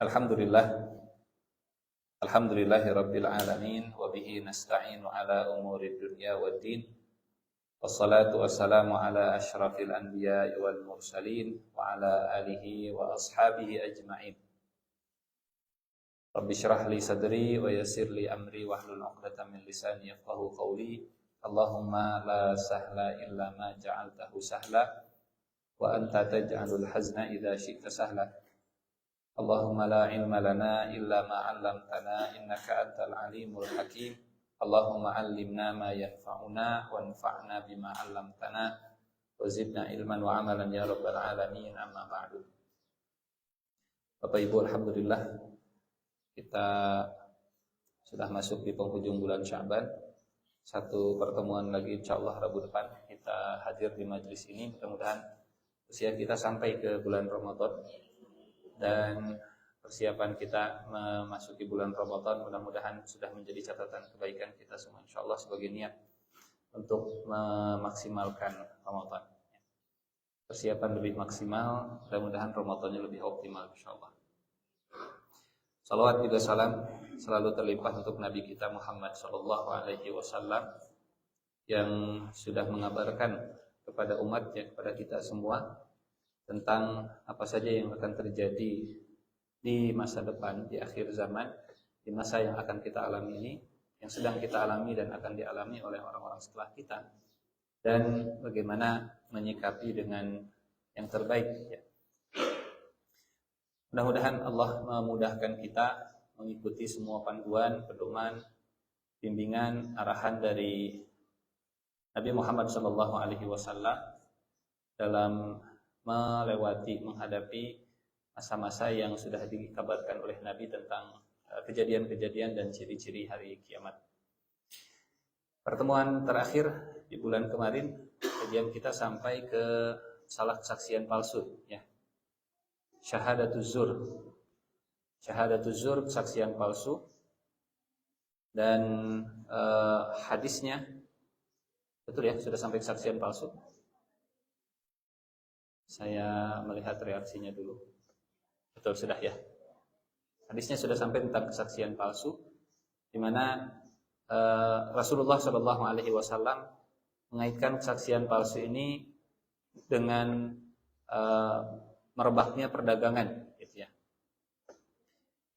Alhamdulillah, alhamdulillahirabbil alamin wa bihi nasta'inu ala umurid dunya waddin. Wassalatu wassalamu ala asyrafil anbiya'i wal mursalin wa ala alihi wa ashabihi ajma'in. Rabbi shrah li sadri wa yassir li amri wahlul 'uqdatam min lisani yafqahu qawli. Allahumma la sahla illa ma ja'altahu sahla wa anta taj'alul hazna idza syi'ta sahla. Allahumma la ilma lana illa ma 'allamtana innaka antal alimul hakim. Allahumma 'allimna ma yanfa'una wanfa'na bima 'allamtana wa zidna ilman wa 'amalan ya rabbal alamin. Amma ba'du. Bapak Ibu, alhamdulillah kita sudah masuk di penghujung bulan Sya'ban. Satu pertemuan lagi insyaallah Rabu depan kita hadir di majelis ini. Mudah-mudahan usia kita sampai ke bulan Ramadan. Dan persiapan kita memasuki bulan Ramadan mudah-mudahan sudah menjadi catatan kebaikan kita semua insyaallah sebagai niat untuk memaksimalkan Ramadan. Persiapan lebih maksimal, mudah-mudahan Ramadannya lebih optimal insyaallah. Salawat juga salam selalu terlimpah untuk Nabi kita Muhammad sallallahu alaihi wasallam yang sudah mengabarkan kepada umatnya, kepada kita semua tentang apa saja yang akan terjadi di masa depan, di akhir zaman, di masa yang akan kita alami ini, yang sedang kita alami dan akan dialami oleh orang-orang setelah kita, dan bagaimana menyikapi dengan yang terbaik ya. Mudah-mudahan Allah memudahkan kita mengikuti semua panduan, pedoman, bimbingan, arahan dari Nabi Muhammad SAW dalam menghadapi masa-masa yang sudah dikabarkan oleh Nabi tentang kejadian-kejadian dan ciri-ciri hari kiamat. Pertemuan terakhir di bulan kemarin, kajian kita sampai ke salah kesaksian palsu ya. Syahadatuz zur, kesaksian palsu. Dan hadisnya betul ya, sudah sampai kesaksian palsu. Saya melihat reaksinya dulu. Betul sudah ya. Hadisnya sudah sampai tentang kesaksian palsu, di mana Rasulullah SAW mengaitkan kesaksian palsu ini dengan merebaknya perdagangan, gitu ya.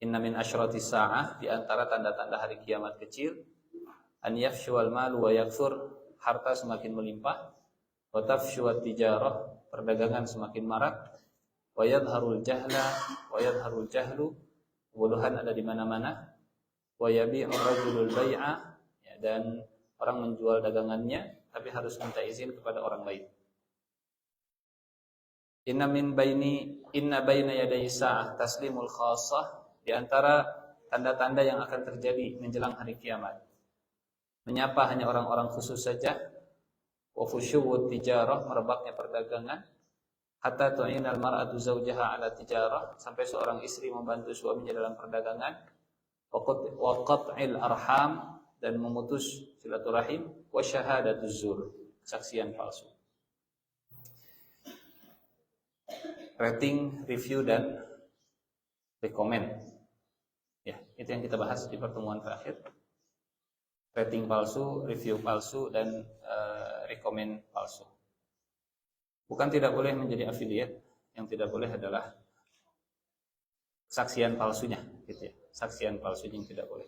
Inna min asyratis sa'ah, di antara tanda-tanda hari kiamat kecil, an yafshuwal malu wa yakfur, harta semakin melimpah, wa tafshuwat tijarah, perdagangan semakin marak, wa yadharul jahlu, kebodohan ada di mana-mana, wa yabi'ur rajulul bai'a, ya, dan orang menjual dagangannya tapi harus minta izin kepada orang lain. Inna baina yaday sa'ah taslimul khassah, di antara tanda-tanda yang akan terjadi menjelang hari kiamat, menyapa hanya orang-orang khusus saja, wa fusyuwut tijarah, merebaknya perdagangan, hatta tu'inal mar'atu zawjaha 'ala tijarah, sampai seorang istri membantu suaminya dalam perdagangan, wa qat'il arham, dan memutus silaturahim, wa syahadatuz zur, kesaksian palsu. Rating, review, dan rekomen. Ya, itu yang kita bahas di pertemuan terakhir. Rating palsu, review palsu, dan rekomen palsu. Bukan tidak boleh menjadi affiliate, yang tidak boleh adalah kesaksian palsunya, gitu ya. Saksian palsunya yang tidak boleh.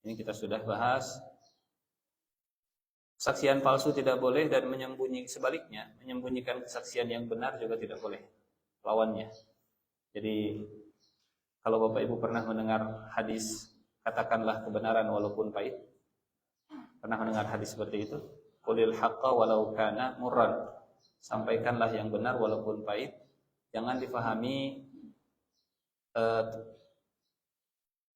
Ini kita sudah bahas. Kesaksian palsu tidak boleh, dan sebaliknya, menyembunyikan kesaksian yang benar juga tidak boleh. Lawannya. Jadi kalau Bapak Ibu pernah mendengar hadis, katakanlah kebenaran walaupun pahit. Pernah mendengar hadis seperti itu? Qulil haqqa walau kana murran. Sampaikanlah yang benar walaupun pahit. Jangan difahami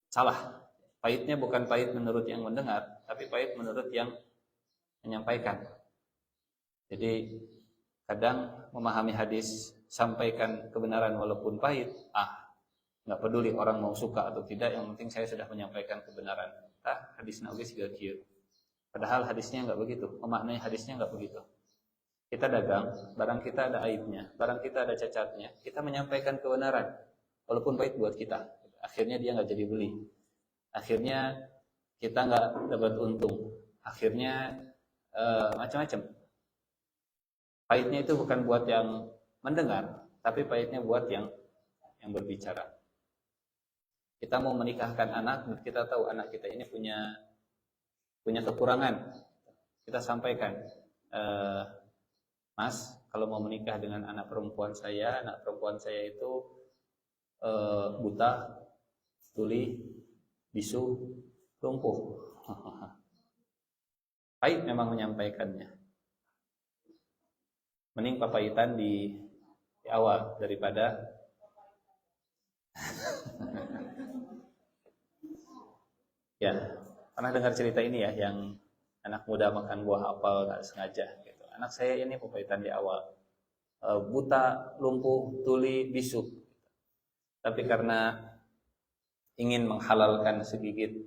salah. Pahitnya bukan pahit menurut yang mendengar, tapi pahit menurut yang menyampaikan. Jadi kadang memahami hadis sampaikan kebenaran walaupun pahit, nggak peduli orang mau suka atau tidak, yang penting saya sudah menyampaikan kebenaran. Hadis nabi juga kieu. Padahal hadisnya nggak begitu, memaknai hadisnya nggak begitu. Kita dagang, barang kita ada aibnya, barang kita ada cacatnya, kita menyampaikan kebenaran, walaupun pahit buat kita. Akhirnya dia nggak jadi beli. Akhirnya kita nggak dapat untung. Akhirnya macam-macam. Pahitnya itu bukan buat yang mendengar, tapi pahitnya buat yang berbicara. Kita mau menikahkan anak, kita tahu anak kita ini punya kekurangan. Kita sampaikan, Mas, kalau mau menikah dengan anak perempuan saya itu buta, tuli, bisu, lumpuh. Pahit memang menyampaikannya. Mending papahitan di awal daripada ya, pernah dengar cerita ini ya, yang anak muda makan buah apel nggak sengaja gitu. Anak saya ini papahitan di awal, buta, lumpuh, tuli, bisu. Tapi karena ingin menghalalkan segigit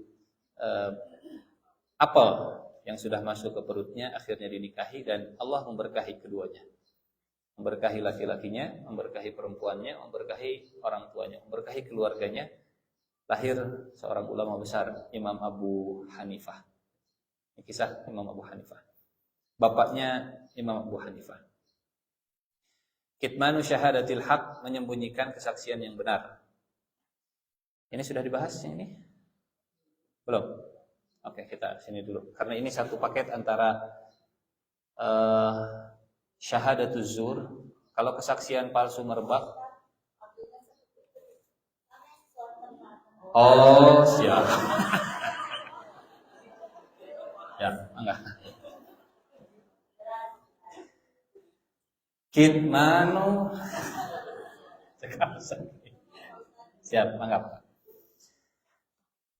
apel yang sudah masuk ke perutnya, akhirnya dinikahi dan Allah memberkahi keduanya. Memberkahi laki-lakinya, memberkahi perempuannya, memberkahi orang tuanya, memberkahi keluarganya. Lahir seorang ulama besar, Imam Abu Hanifah. Ini kisah Imam Abu Hanifah. Bapaknya Imam Abu Hanifah. Kitmanu syahadatil haq, menyembunyikan kesaksian yang benar. Ini sudah dibahas ini? Belum? Oke, kita sini dulu. Karena ini satu paket antara syahadatuz zur. Kalau kesaksian palsu merebak. Oh, siap. Ya, enggak. Kitmanu. Siap, anggap.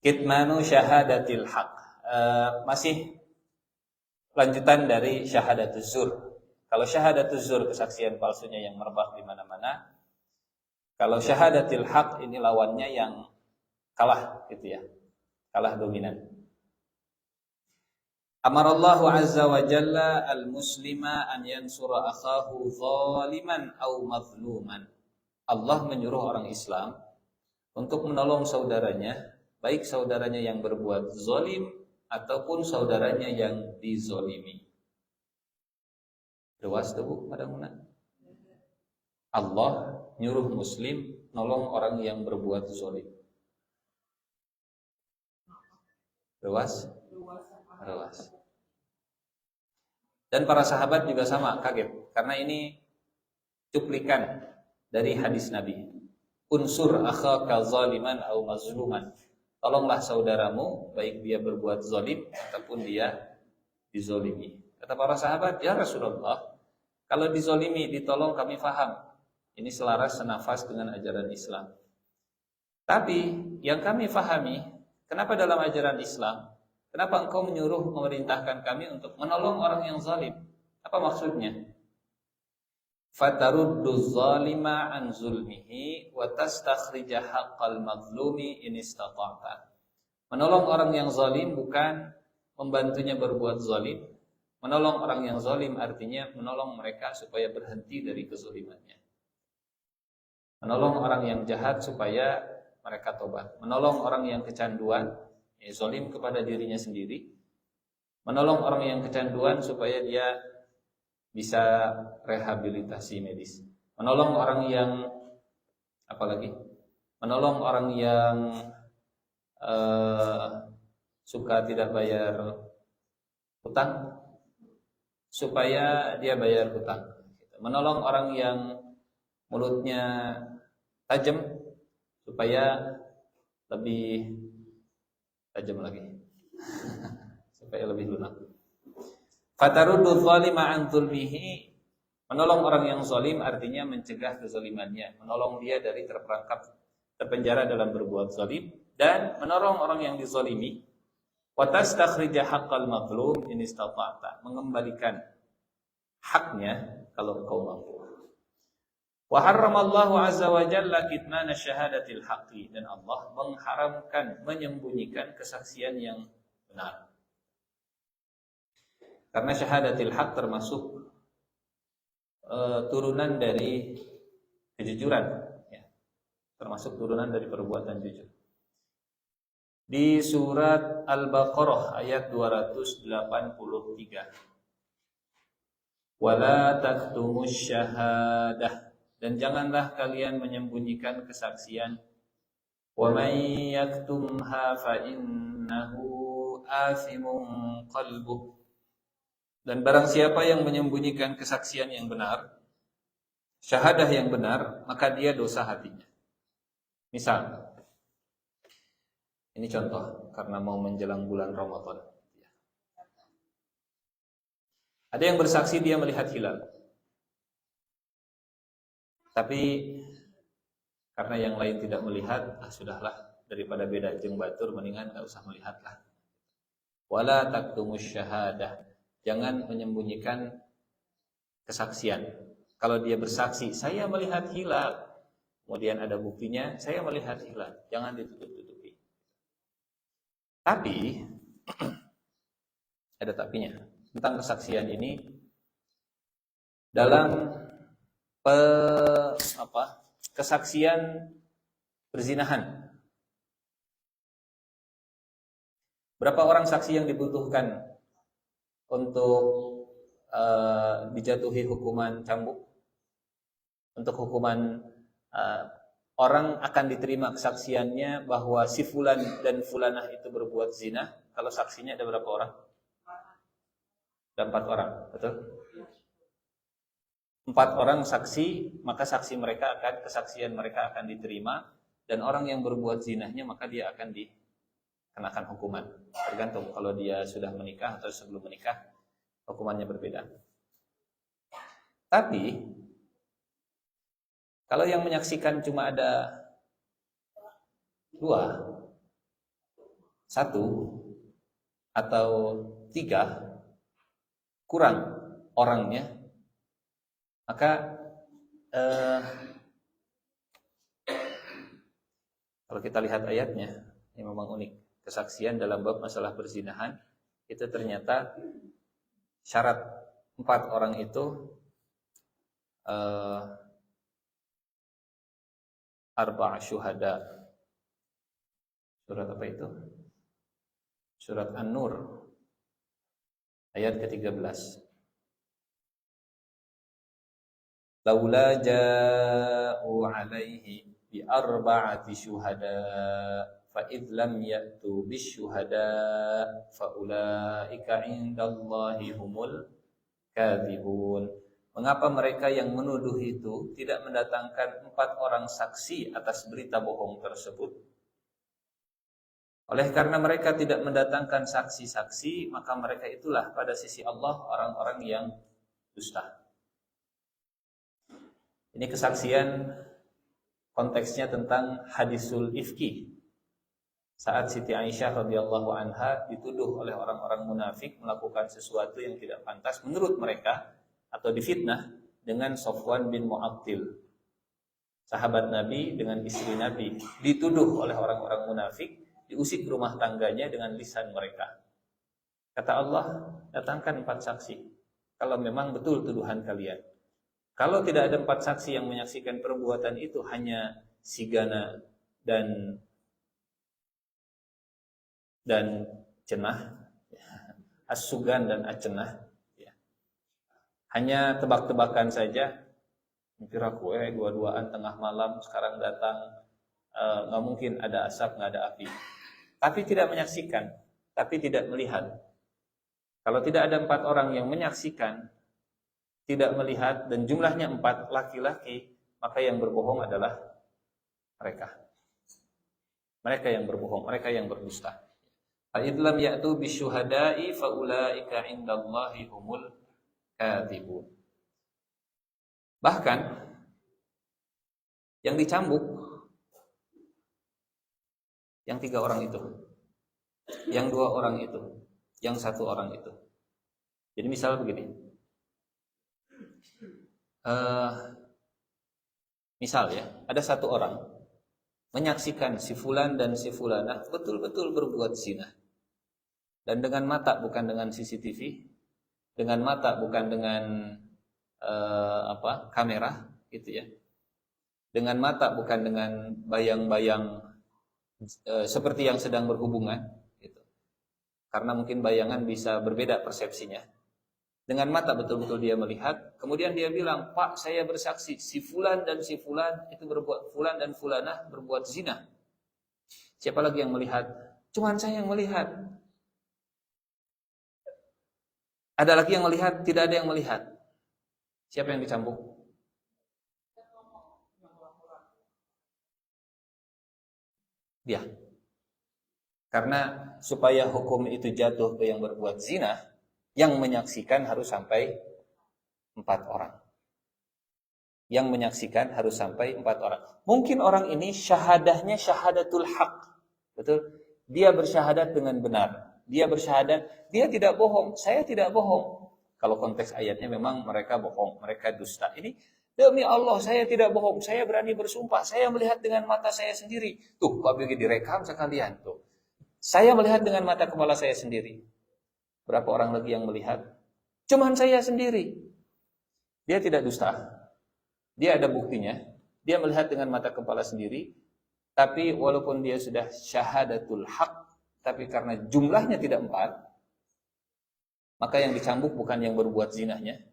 Kitmanu syahadatil haq. Masih lanjutan dari syahadatuz zur. Kalau syahadatuz zur kesaksian palsunya yang merebak di mana-mana. Kalau syahadatil haq ini lawannya yang kalah gitu ya. Kalah dominan. Amarallahu azza wa jalla al-muslima an yansura akhahu zaliman aw mazluman. Allah menyuruh orang Islam untuk menolong saudaranya, baik saudaranya yang berbuat zalim ataupun saudaranya yang dizalimi. Luas tuh Bu, madamuna. Allah nyuruh muslim nolong orang yang berbuat zalim. Luas? Luas. Dan para sahabat juga sama, kaget. Karena ini cuplikan dari hadis Nabi. Unsur akhaka zaliman au mazluman. Tolonglah saudaramu, baik dia berbuat zalim ataupun dia dizalimi. Kata para sahabat, ya Rasulullah, kalau dizalimi, ditolong kami faham. Ini selaras senafas dengan ajaran Islam. Tapi yang kami fahami, kenapa dalam ajaran Islam, kenapa engkau menyuruh memerintahkan kami untuk menolong orang yang zalim? Apa maksudnya? Fataruddu zalima an zulmihi wa tastakhrija haqqal mazlumi in istata'ta. Menolong orang yang zalim bukan membantunya berbuat zalim. Menolong orang yang zalim artinya menolong mereka supaya berhenti dari kezalimannya. Menolong orang yang jahat supaya mereka tobat. Menolong orang yang kecanduan, zalim kepada dirinya sendiri. Menolong orang yang kecanduan supaya dia bisa rehabilitasi medis. Menolong orang yang apalagi? Menolong orang yang suka tidak bayar hutang supaya dia bayar hutang. Menolong orang yang mulutnya tajam supaya lebih tajam lagi. Supaya lebih lunak. Fataruddu zalima an zulmihi, menolong orang yang zalim artinya mencegah kezalimannya, menolong dia dari terpenjara dalam berbuat zalim, dan menolong orang yang dizalimi. Wa tastakhrija haqqal mazlum in istata'ta, mengembalikan haknya kalau engkau mampu. Wa harramallahu azza wa jalla kitmana syahadatil haqqi, dan Allah mengharamkan menyembunyikan kesaksian yang benar. Karena syahadatil haq termasuk turunan dari kejujuran, ya. Termasuk turunan dari perbuatan jujur. Di surat Al-Baqarah ayat 283. Wala taktumus syahadah, dan janganlah kalian menyembunyikan kesaksian. Wa may yaktumha fa innahu athimun qalbuh, dan barang siapa yang menyembunyikan kesaksian yang benar, syahadah yang benar, maka dia dosa hatinya. Misal, ini contoh karena mau menjelang bulan Ramadan. Ada yang bersaksi dia melihat hilal, tapi karena yang lain tidak melihat, sudahlah, daripada beda jeung batur mendingan enggak usah melihatlah. Wala taktumus syahadah, jangan menyembunyikan kesaksian. Kalau dia bersaksi, saya melihat hilal, kemudian ada buktinya, saya melihat hilal, jangan ditutup-tutupi. Tapi ada tapinya tentang kesaksian ini dalam kesaksian perzinahan. Berapa orang saksi yang dibutuhkan untuk dijatuhi hukuman cambuk? Untuk hukuman orang akan diterima kesaksiannya bahwa si fulan dan fulanah itu berbuat zina. Kalau saksinya ada berapa orang? Ada 4 orang, betul? 4 orang saksi, maka kesaksian mereka akan diterima, dan orang yang berbuat zinahnya maka dia akan dikenakan hukuman. Tergantung kalau dia sudah menikah atau sebelum menikah, hukumannya berbeda. Tapi kalau yang menyaksikan cuma ada 2, 1 atau 3, kurang orangnya, maka kalau kita lihat ayatnya, ini memang unik. Kesaksian dalam bab masalah perzinahan itu ternyata syarat 4 orang itu arba' syuhada. Surat apa itu? Surat An-Nur ayat ke-13. Laula ja'u 'alaihi bi arba'ati syuhada fa id lam ya'tu bisyuhada fa ulaika 'indallahi humul kadzibun. Mengapa mereka yang menuduh itu tidak mendatangkan 4 orang saksi atas berita bohong tersebut? Oleh karena mereka tidak mendatangkan saksi-saksi, maka mereka itulah pada sisi Allah orang-orang yang dusta. Ini kesaksian konteksnya tentang hadisul ifki. Saat Siti Aisyah radhiyallahu anha dituduh oleh orang-orang munafik melakukan sesuatu yang tidak pantas menurut mereka, atau difitnah dengan Safwan bin Mu'attil, sahabat Nabi dengan istri Nabi, dituduh oleh orang-orang munafik, diusik rumah tangganya dengan lisan mereka. Kata Allah, datangkan 4 saksi kalau memang betul tuduhan kalian. Kalau tidak ada 4 saksi yang menyaksikan perbuatan itu, hanya sigana dan cenah, as-sugan dan acenah, hanya tebak-tebakan saja, mikir aku dua-duaan tengah malam sekarang datang, nggak mungkin ada asap, nggak ada api. Tapi tidak menyaksikan, tapi tidak melihat. Kalau tidak ada 4 orang yang menyaksikan, tidak melihat, dan jumlahnya 4 laki-laki, maka yang berbohong adalah mereka. Mereka yang berbohong, mereka yang berdusta. Fa idlam ya'tu bisyuhada'i fa ulaika 'indallahi humul kadzibun. Bahkan yang dicambuk yang 3 orang itu, yang 2 orang itu, yang 1 orang itu. Jadi misal begini, misal ya, ada 1 orang menyaksikan si fulan dan si fulanah betul-betul berbuat zina, dan dengan mata, bukan dengan CCTV, dengan mata, bukan dengan kamera gitu ya. Dengan mata, bukan dengan bayang-bayang seperti yang sedang berhubungan gitu. Karena mungkin bayangan bisa berbeda persepsinya. Dengan mata betul-betul dia melihat, kemudian dia bilang, "Pak, saya bersaksi si fulan dan si fulan itu berbuat, fulan dan fulanah berbuat zina." Siapa lagi yang melihat? Cuman saya yang melihat. Ada lagi yang melihat? Tidak ada yang melihat. Siapa yang dicambuk? Dia. Karena supaya hukum itu jatuh ke yang berbuat zina, yang menyaksikan harus sampai 4 orang. Yang menyaksikan harus sampai 4 orang. Mungkin orang ini syahadahnya syahadatul haq. Betul? Dia bersyahadat dengan benar. Dia bersyahadat, dia tidak bohong, saya tidak bohong. Kalau konteks ayatnya memang mereka bohong, mereka dusta. Ini demi Allah saya tidak bohong, saya berani bersumpah, saya melihat dengan mata saya sendiri. Tuh, kok begitu direkam sekalian tuh. Saya melihat dengan mata kepala saya sendiri. Berapa orang lagi yang melihat? Cuman saya sendiri. Dia tidak dusta. Dia ada buktinya. Dia melihat dengan mata kepala sendiri. Tapi walaupun dia sudah syahadatul haq, tapi karena jumlahnya tidak 4, maka yang dicambuk bukan yang berbuat zinahnya.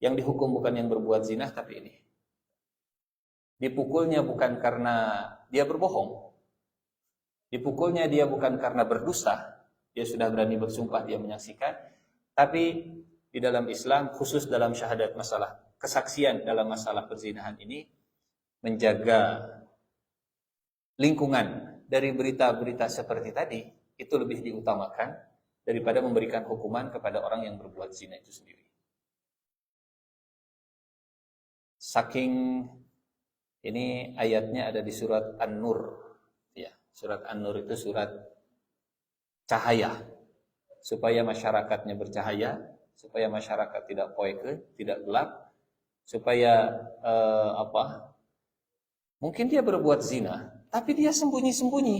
Yang dihukum bukan yang berbuat zinah, tapi ini. Dipukulnya bukan karena dia berbohong. Dipukulnya dia bukan karena berdusta. Dia sudah berani bersumpah, dia menyaksikan. Tapi di dalam Islam, khusus dalam syahadat masalah kesaksian dalam masalah perzinahan ini, menjaga lingkungan dari berita-berita seperti tadi, itu lebih diutamakan daripada memberikan hukuman kepada orang yang berbuat zina itu sendiri. Saking ini ayatnya ada di surat An-Nur. Ya, surat An-Nur itu surat cahaya, supaya masyarakatnya bercahaya, supaya masyarakat tidak poeke, tidak gelap, supaya mungkin dia berbuat zina, tapi dia sembunyi-sembunyi.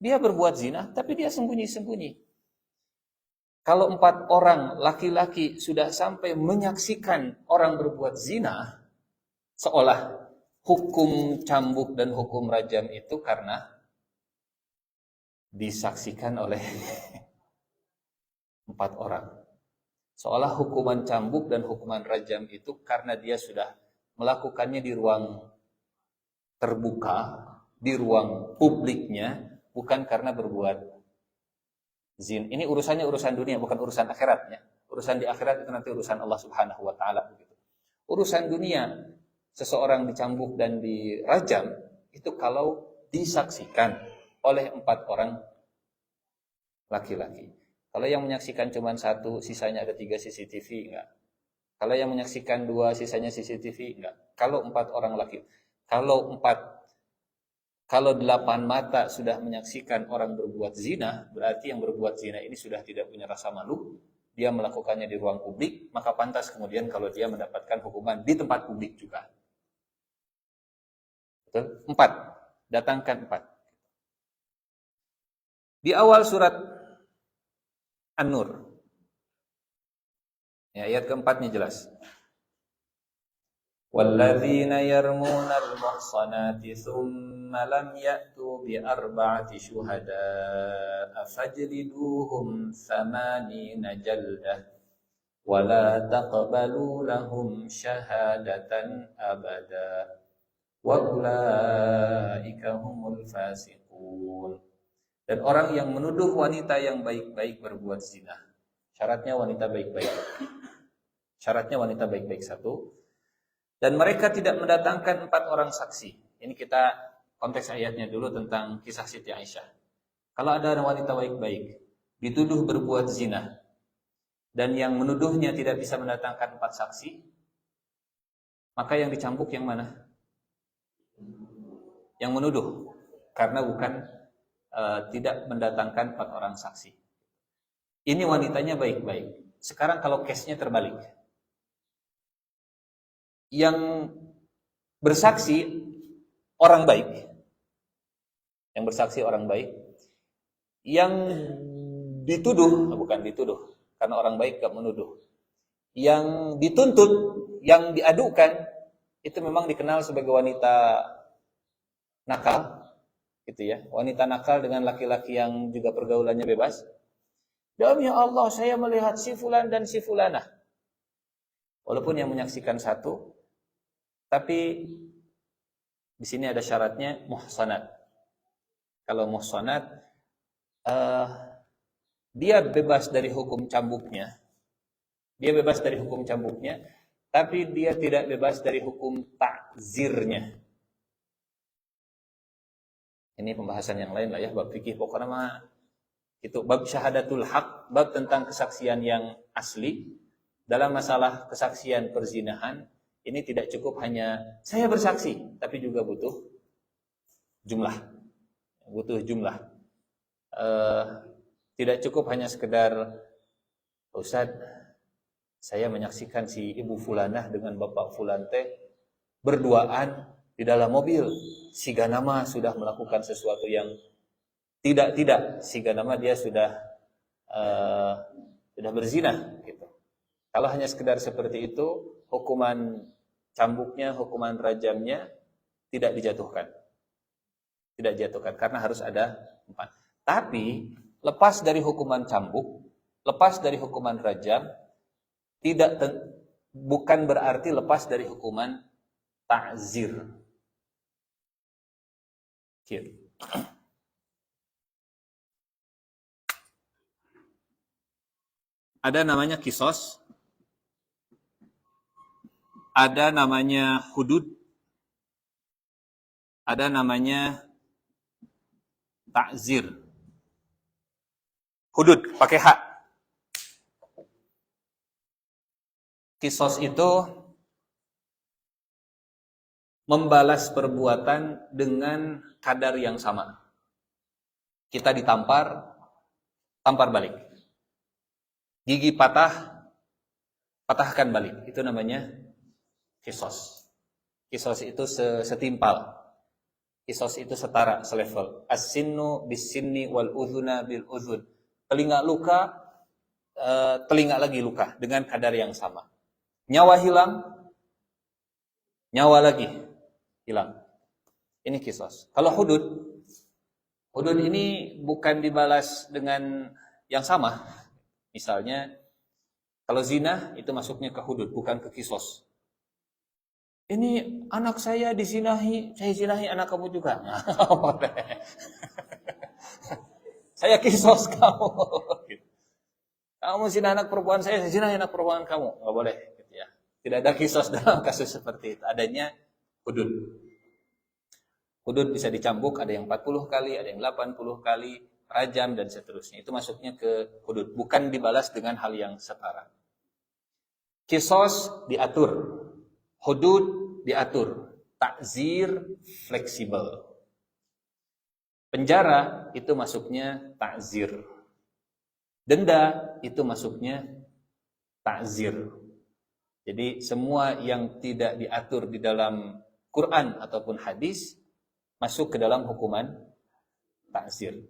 Dia berbuat zina, tapi dia sembunyi-sembunyi. Kalau 4 orang laki-laki sudah sampai menyaksikan orang berbuat zina, seolah hukum cambuk dan hukum rajam itu karena disaksikan oleh 4 orang. Seolah hukuman cambuk dan hukuman rajam itu karena dia sudah melakukannya di ruang terbuka, di ruang publiknya, bukan karena berbuat zina. Ini urusannya urusan dunia, bukan urusan akhiratnya. Urusan di akhirat itu nanti urusan Allah Subhanahu wa taala begitu. Urusan dunia, seseorang dicambuk dan dirajam itu kalau disaksikan oleh 4 orang laki-laki. Kalau yang menyaksikan cuma 1, sisanya ada 3 CCTV, enggak. Kalau yang menyaksikan 2, sisanya CCTV, enggak. Kalau 4 orang laki, kalau 8 mata sudah menyaksikan orang berbuat zina, berarti yang berbuat zina ini sudah tidak punya rasa malu. Dia melakukannya di ruang publik, maka pantas kemudian kalau dia mendapatkan hukuman di tempat publik juga. Betul? 4. Datangkan 4. Di awal surat An-Nur, ya, ayat keempatnya jelas. وَالَّذِينَ يَرْمُونَ الْمُحْصَنَاتِ ثُمَّ لَمْ يَأْتُوا بِأَرْبَعَةِ شُهَدَاءَ فَاجْلِدُوهُمْ 80 جَلْدَةً وَلَا تَقْبَلُوا لَهُمْ شَهَادَةً أَبَدًا وَأُولَئِكَ هُمُ الْفَاسِقُونَ. Dan orang yang menuduh wanita yang baik-baik berbuat zina. Syaratnya wanita baik-baik. Syaratnya wanita baik-baik 1. Dan mereka tidak mendatangkan 4 orang saksi. Ini kita konteks ayatnya dulu tentang kisah Siti Aisyah. Kalau ada wanita baik-baik dituduh berbuat zina dan yang menuduhnya tidak bisa mendatangkan 4 saksi, maka yang dicambuk yang mana? Yang menuduh, karena bukan tidak mendatangkan 4 orang saksi. Ini wanitanya baik-baik. Sekarang kalau case-nya terbalik. Yang bersaksi orang baik. Yang bersaksi orang baik. Yang dituduh, bukan dituduh, karena orang baik gak menuduh. yang dituntut, yang diadukan itu memang dikenal sebagai wanita nakal, gitu ya. Wanita nakal dengan laki-laki yang juga pergaulannya bebas. Demi Allah, saya melihat si fulan dan si fulanah. Walaupun yang menyaksikan satu, tapi di sini ada syaratnya muhsanat. Kalau muhsanat, dia bebas dari hukum cambuknya. Dia bebas dari hukum cambuknya, tapi dia tidak bebas dari hukum takzirnya. Ini pembahasan yang lain lah ya, bab fikih. Pokoknya mah itu bab syahadatul haq, bab tentang kesaksian yang asli. Dalam masalah kesaksian perzinahan, ini tidak cukup hanya saya bersaksi, tapi juga butuh jumlah. Butuh jumlah. Tidak cukup hanya sekedar, Ustaz, saya menyaksikan si ibu fulanah dengan bapak fulan teh berduaan di dalam mobil. Si ganama sudah melakukan sesuatu yang tidak. Si ganama dia sudah berzina gitu. Kalau hanya sekedar seperti itu, hukuman cambuknya, hukuman rajamnya tidak dijatuhkan. Tidak dijatuhkan karena harus ada 4. Tapi lepas dari hukuman cambuk, lepas dari hukuman rajam, bukan berarti lepas dari hukuman ta'zir. Ada namanya kisos, ada namanya hudud, ada namanya ta'zir. Hudud pakai hak. Kisos itu membalas perbuatan dengan kadar yang sama. Kita ditampar, tampar balik. Gigi patah, patahkan balik. Itu namanya kisos. Kisos itu setimpal. Kisos itu setara, selevel. As-sinnu bis-sinni wal udhuna bil udhun. Telinga luka, telinga lagi luka dengan kadar yang sama. Nyawa hilang, nyawa lagi hilang. Ini kisos. Kalau hudud ini bukan dibalas dengan yang sama. Misalnya, kalau zina itu masuknya ke hudud, bukan ke kisos. Ini anak saya dizinahi, saya zinahi anak kamu juga. Saya kisos kamu. Kamu zina anak perempuan saya zinahi anak perempuan kamu. Nggak boleh. Tidak ada kisos dalam kasus seperti itu. Adanya hudud. Hudud bisa dicambuk, ada yang 40 kali, ada yang 80 kali, rajam, dan seterusnya. Itu masuknya ke hudud. Bukan dibalas dengan hal yang setara. Kisos diatur. Hudud diatur. Takzir fleksibel. Penjara itu masuknya takzir. Denda itu masuknya takzir. Jadi semua yang tidak diatur di dalam Quran ataupun hadis masuk ke dalam hukuman takzir.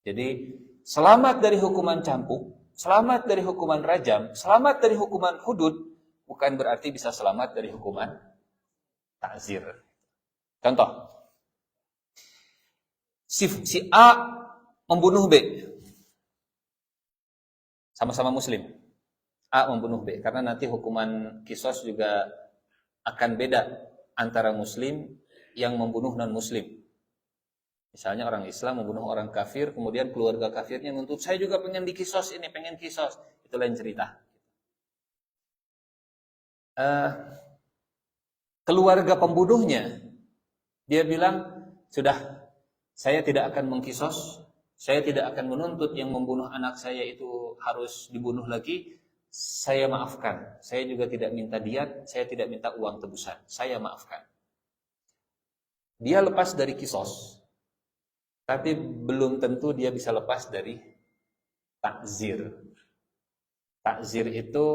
Jadi selamat dari hukuman cambuk, selamat dari hukuman rajam, selamat dari hukuman hudud, bukan berarti bisa selamat dari hukuman takzir. Contoh, si A membunuh B, sama-sama muslim. A membunuh B, karena nanti hukuman kisos juga akan beda antara muslim yang membunuh non-muslim. Misalnya orang Islam membunuh orang kafir, kemudian keluarga kafirnya nuntut, saya juga pengen dikisos ini, pengen kisos. Itu lain cerita. Keluarga pembunuhnya, dia bilang, sudah, saya tidak akan mengkisos, saya tidak akan menuntut yang membunuh anak saya itu harus dibunuh lagi, saya maafkan. Saya juga tidak minta diat, saya tidak minta uang tebusan. Saya maafkan. Dia lepas dari kisos, tapi belum tentu dia bisa lepas dari takzir. Takzir itu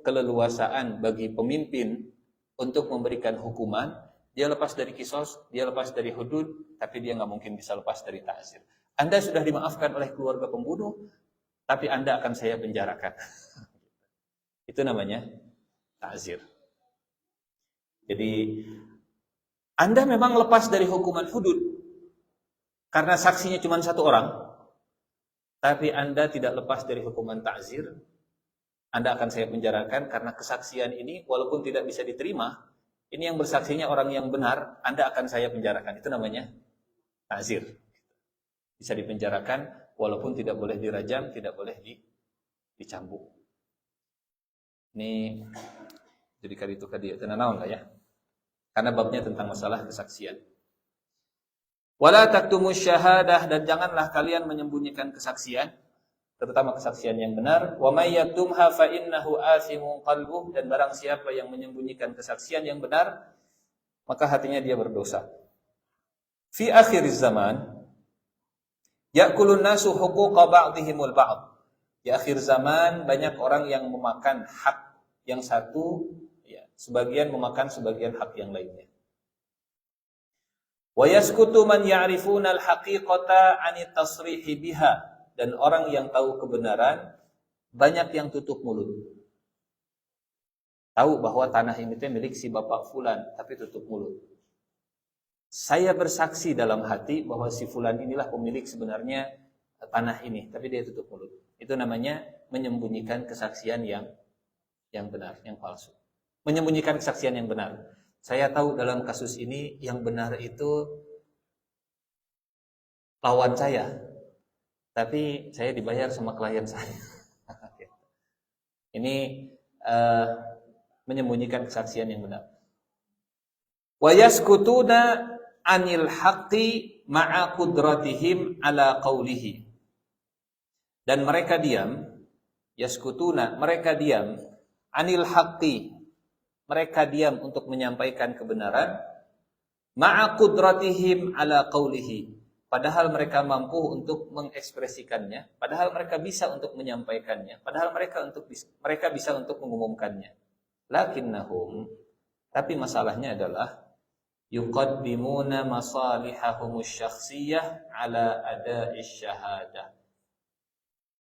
keleluasaan bagi pemimpin untuk memberikan hukuman. Dia lepas dari kisos, dia lepas dari hudud, tapi dia nggak mungkin bisa lepas dari takzir. Anda sudah dimaafkan oleh keluarga pembunuh, tapi Anda akan saya penjarakan. Itu namanya ta'zir. Jadi Anda memang lepas dari hukuman hudud karena saksinya cuma satu orang, tapi Anda tidak lepas dari hukuman ta'zir. Anda akan saya penjarakan karena kesaksian ini walaupun tidak bisa diterima, ini yang bersaksinya orang yang benar, Anda akan saya penjarakan. Itu namanya ta'zir. Bisa dipenjarakan walaupun tidak boleh dirajam, tidak boleh dicambuk. Ini jadi kali itu kadi tenanawan lah ya. Karena babnya tentang masalah kesaksian. Wala taktumus syahadah, dan janganlah kalian menyembunyikan kesaksian, terutama kesaksian yang benar. Wa may yaktumha fa innahu athimun qalbuh, dan barang siapa yang menyembunyikan kesaksian yang benar, maka hatinya dia berdosa. Fi akhir zaman ya'kulun nasu huquqa ba'dihimul ba'd. Di akhir zaman banyak orang yang memakan hak yang satu, ya, sebagian memakan sebagian hak yang lainnya. Wa yaskutu man ya'rifuna al-haqiqata 'ani tasrihi biha, dan orang yang tahu kebenaran banyak yang tutup mulut. Tahu bahwa tanah ini milik si bapak fulan, tapi tutup mulut. Saya bersaksi dalam hati bahwa si fulan inilah pemilik sebenarnya tanah ini, tapi dia tutup mulut. Itu namanya menyembunyikan kesaksian yang benar, yang palsu. Menyembunyikan kesaksian yang benar. Saya tahu dalam kasus ini yang benar itu lawan saya, tapi saya dibayar sama klien saya. Ini menyembunyikan kesaksian yang benar. Wa yaskutuna anil haqqi ma'a qudratihim ala qawlihi. Dan mereka diam, yaskutuna, mereka diam, anil haqqi, mereka diam untuk menyampaikan kebenaran, ma'a qudratihim ala qawlihi, padahal mereka mampu untuk mengekspresikannya, padahal mereka bisa untuk menyampaikannya, padahal mereka bisa untuk mengumumkannya. Lakinnahum, tapi masalahnya adalah yuqaddimuna masalihahumus syakhsiyah ala ada'is syahadah.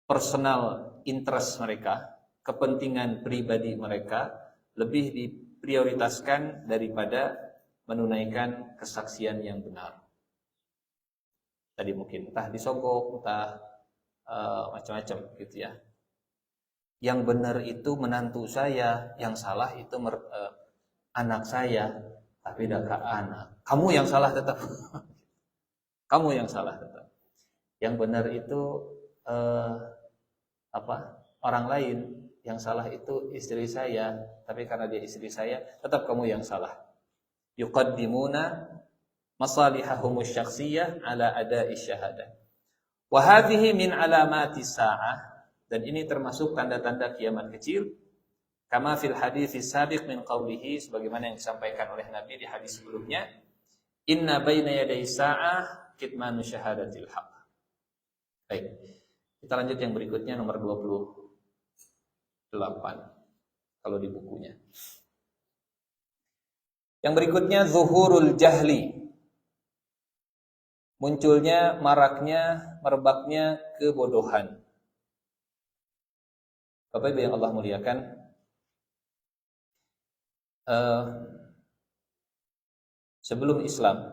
Personal interest mereka, kepentingan pribadi mereka lebih diprioritaskan daripada menunaikan kesaksian yang benar. Tadi mungkin entah disogok, entah macam-macam gitu ya. Yang benar itu menantu saya, yang salah itu anak saya, tapi tidak ke anak. Kamu yang salah tetap. Kamu yang salah tetap. Yang benar itu orang lain, yang salah itu istri saya, tapi karena dia istri saya, tetap kamu yang salah. Yuqaddimuna masalihahumus syakhsiyah ala ada'i syahadah. Wa hadhihi min alamati sa'ah, dan ini termasuk tanda-tanda kiamat kecil. Kama fil hadits sabiq min qawlihi, sebagaimana yang disampaikan oleh Nabi di hadis sebelumnya, inna baina yaday sa'ah kitmanu syahadatil haq. Baik. Kita lanjut yang berikutnya, nomor 28 kalau di bukunya. Yang berikutnya zuhurul jahli. Munculnya, maraknya, merebaknya kebodohan. Bapak Ibu yang Allah muliakan, sebelum Islam,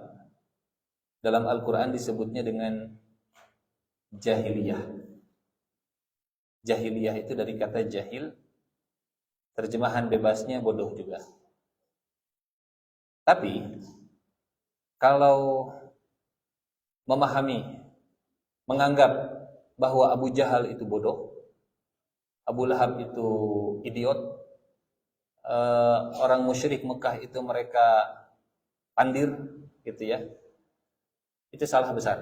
dalam Al-Quran disebutnya dengan jahiliyah. Jahiliyah itu dari kata jahil, terjemahan bebasnya bodoh juga. Tapi kalau memahami, menganggap bahwa Abu Jahal itu bodoh, Abu Lahab itu idiot, orang musyrik Mekah itu mereka pandir, gitu ya, itu salah besar.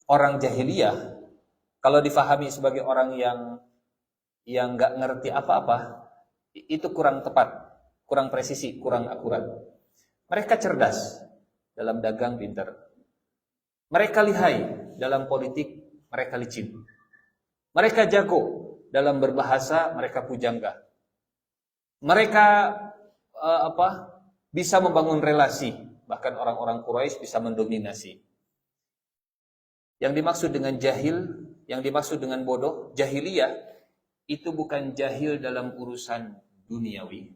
Orang jahiliyah kalau difahami sebagai orang yang nggak ngerti apa-apa, itu kurang tepat, kurang presisi, kurang akurat. Mereka cerdas dalam dagang, pintar. Mereka lihai dalam politik, mereka licin. Mereka jago dalam berbahasa, mereka pujangga. Mereka bisa membangun relasi, bahkan orang-orang Quraisy bisa mendominasi. Yang dimaksud dengan jahil, yang dimaksud dengan bodoh, jahiliyah, itu bukan jahil dalam urusan duniawi,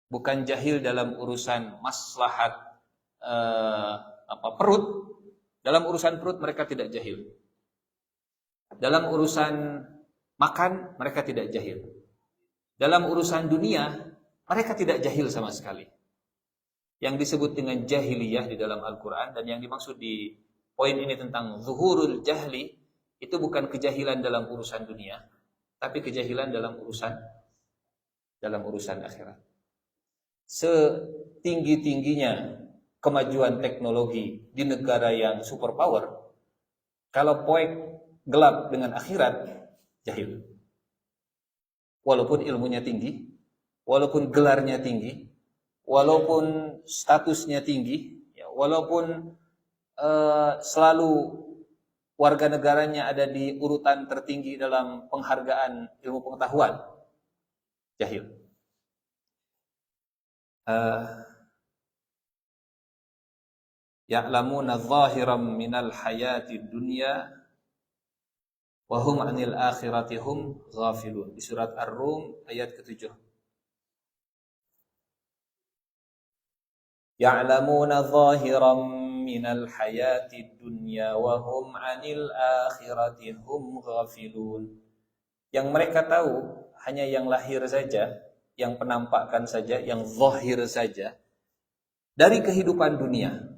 bukan jahil dalam urusan maslahat perut. Dalam urusan perut mereka tidak jahil. Dalam urusan makan mereka tidak jahil. Dalam urusan dunia mereka tidak jahil sama sekali. Yang disebut dengan jahiliyah di dalam Al-Quran dan yang dimaksud di poin ini tentang zuhurul jahli, itu bukan kejahilan dalam urusan dunia, tapi kejahilan dalam urusan akhirat. Setinggi-tingginya kemajuan teknologi di negara yang superpower, kalau poek gelap dengan akhirat, jahil. Walaupun ilmunya tinggi, walaupun gelarnya tinggi, walaupun statusnya tinggi, ya, walaupun selalu warga negaranya ada di urutan tertinggi dalam penghargaan ilmu pengetahuan, jahil. Ya'lamuna zahiran minal hayatid dunya wa hum 'anil akhirati hum ghafilun. Di surat Ar-Rum ayat ke-7. Ya'lamuna zahiran minal hayatid dunya wa hum 'anil akhirati hum ghafilun. Yang mereka tahu hanya yang lahir saja, yang penampakan saja, yang zahir saja dari kehidupan dunia.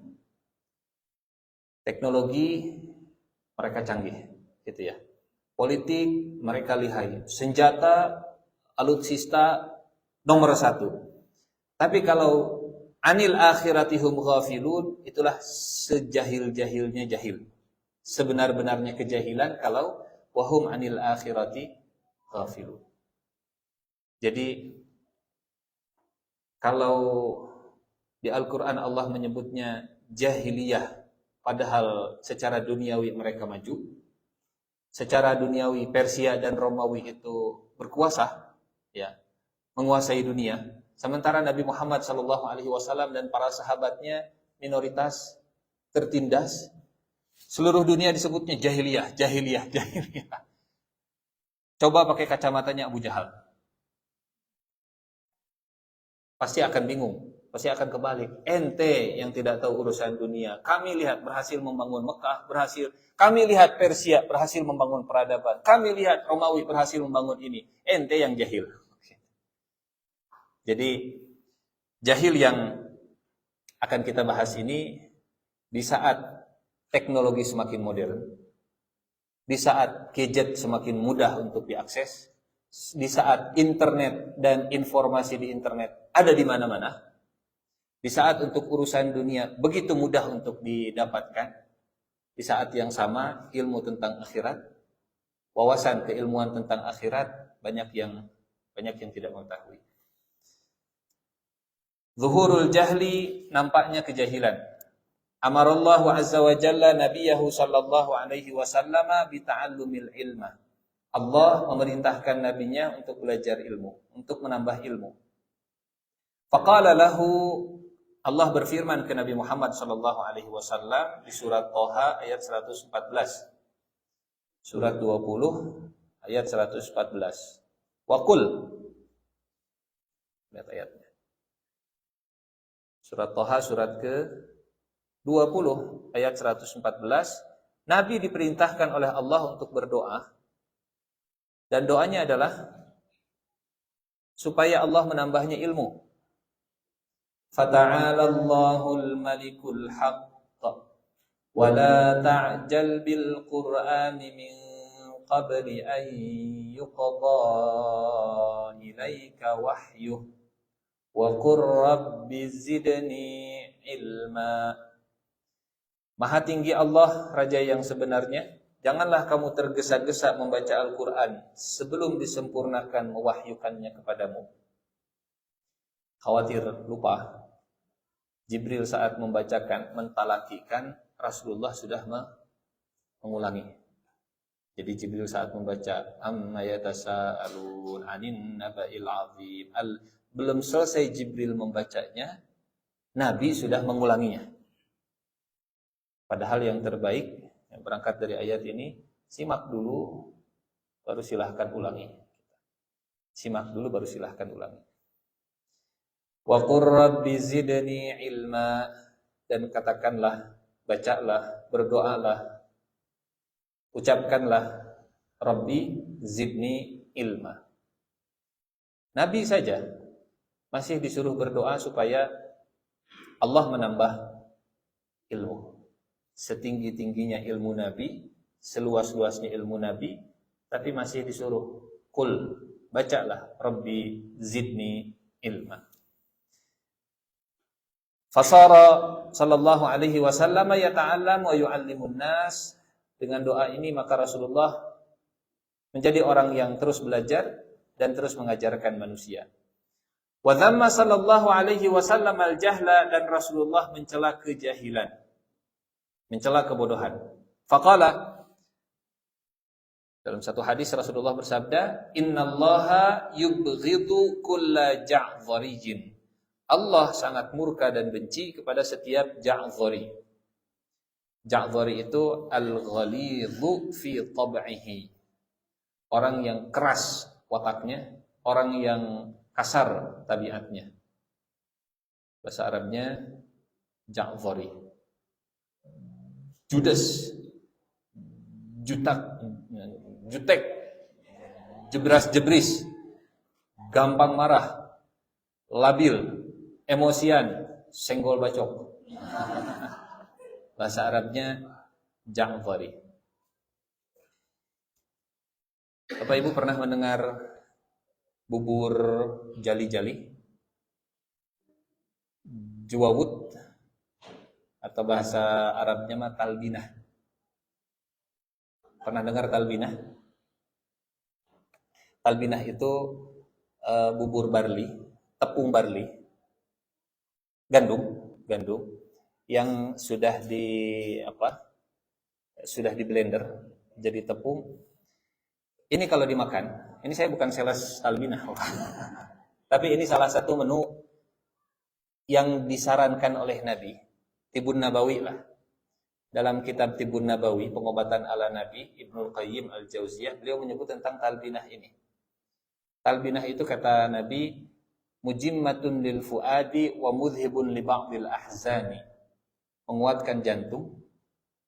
Teknologi mereka canggih, gitu ya. Politik mereka lihai, senjata, alutsista nomor 1. Tapi kalau anil akhiratihum ghafilun, itulah sejahil-jahilnya jahil. Sebenar-benarnya kejahilan kalau wahum anil akhirati ghafilun. Jadi kalau di Al-Quran Allah menyebutnya jahiliyah, padahal secara duniawi mereka maju, secara duniawi Persia dan Romawi itu berkuasa, ya, menguasai dunia. Sementara Nabi Muhammad SAW dan para sahabatnya minoritas, tertindas. Seluruh dunia disebutnya jahiliyah, jahiliyah, jahiliyah. Coba pakai kacamatanya Abu Jahal, pasti akan bingung, pasti akan kebalik. Ente yang tidak tahu urusan dunia. Kami lihat berhasil membangun Mekah, berhasil. Kami lihat Persia berhasil membangun peradaban. Kami lihat Romawi berhasil membangun ini. Ente yang jahil. Jadi jahil yang akan kita bahas ini di saat teknologi semakin modern, di saat gadget semakin mudah untuk diakses, di saat internet dan informasi di internet ada di mana-mana, di saat untuk urusan dunia begitu mudah untuk didapatkan, di saat yang sama ilmu tentang akhirat, wawasan keilmuan tentang akhirat banyak yang tidak mengetahui. Zuhurul jahli, nampaknya kejahilan. Amarallahu azza wa jalla nabiyahu sallallahu alaihi wasallam bita'allumil ilma. Allah memerintahkan nabinya untuk belajar ilmu, untuk menambah ilmu. Faqala lahu, Allah berfirman ke Nabi Muhammad sallallahu alaihi wasallam di surat Thaha ayat 114. Surat 20 ayat 114. Wa qul. Lihat ayatnya. Surat Thaha surat ke-20 ayat 114. Nabi diperintahkan oleh Allah untuk berdoa. Dan doanya adalah supaya Allah menambahnya ilmu. Fata'alallahul malikul haqq wa la ta'jal bil qur'ani min qabli an yuqda ilaika wahyuh wa qur rabbi zidni ilma. Maha tinggi Allah, Raja yang sebenarnya. Janganlah kamu tergesa-gesa membaca Al-Quran sebelum disempurnakan mewahyukannya kepadamu. Khawatir lupa, Jibril saat membacakan, mentalakikan, Rasulullah sudah mengulangi. Jadi Jibril saat membaca amma yatasaalun anin naba'il azim, belum selesai Jibril membacanya, Nabi sudah mengulanginya. Padahal yang terbaik, berangkat dari ayat ini, simak dulu baru silahkan ulangi. Simak dulu baru silahkan ulangi. Wa qur rabbi zidni ilma, dan katakanlah, bacalah, berdoalah, ucapkanlah, Rabbi zidni ilma. Nabi saja masih disuruh berdoa supaya Allah menambah ilmu. Setinggi-tingginya ilmu Nabi, seluas-luasnya ilmu Nabi, tapi masih disuruh kul, bacalah, Rabbi zidni ilma. Fasara sallallahu alaihi wasallam yata'allam wa yu'allimun nas. Dengan doa ini maka Rasulullah menjadi orang yang terus belajar dan terus mengajarkan manusia. Wa dhamma sallallahu alaihi wasallam al-jahla, dan Rasulullah mencela kejahilan, mencela kebodohan. Faqala, dalam satu hadis Rasulullah bersabda, innallaha yubghidu kulla ja'dhariyyin. Allah sangat murka dan benci kepada setiap ja'dhari. Ja'dhari itu al-ghalidhu fi tab'ihi. Orang yang keras wataknya, orang yang kasar tabiatnya. Bahasa Arabnya ja'dhari. Judes, jutek, jebras-jebris, gampang marah, labil, emosian, senggol bacok. Bahasa Arabnya ja'dhari. Bapak Ibu pernah mendengar bubur jali-jali? Juwawut, atau bahasa Arabnya mah talbinah. Pernah dengar talbinah? Talbinah itu bubur barli, tepung barli, gandum yang sudah sudah di blender jadi tepung. Ini kalau dimakan, ini saya bukan sales talbinah, tapi ini salah satu menu yang disarankan oleh Nabi, Tibun Nabawi lah. Dalam kitab Tibun Nabawi, pengobatan ala Nabi, Ibnul Qayyim Al-Jauziyah, beliau menyebut tentang talbinah ini. Talbinah itu kata Nabi, mujimmatun lil fuadi wa mudhibun li ba'dil ahzani. Menguatkan jantung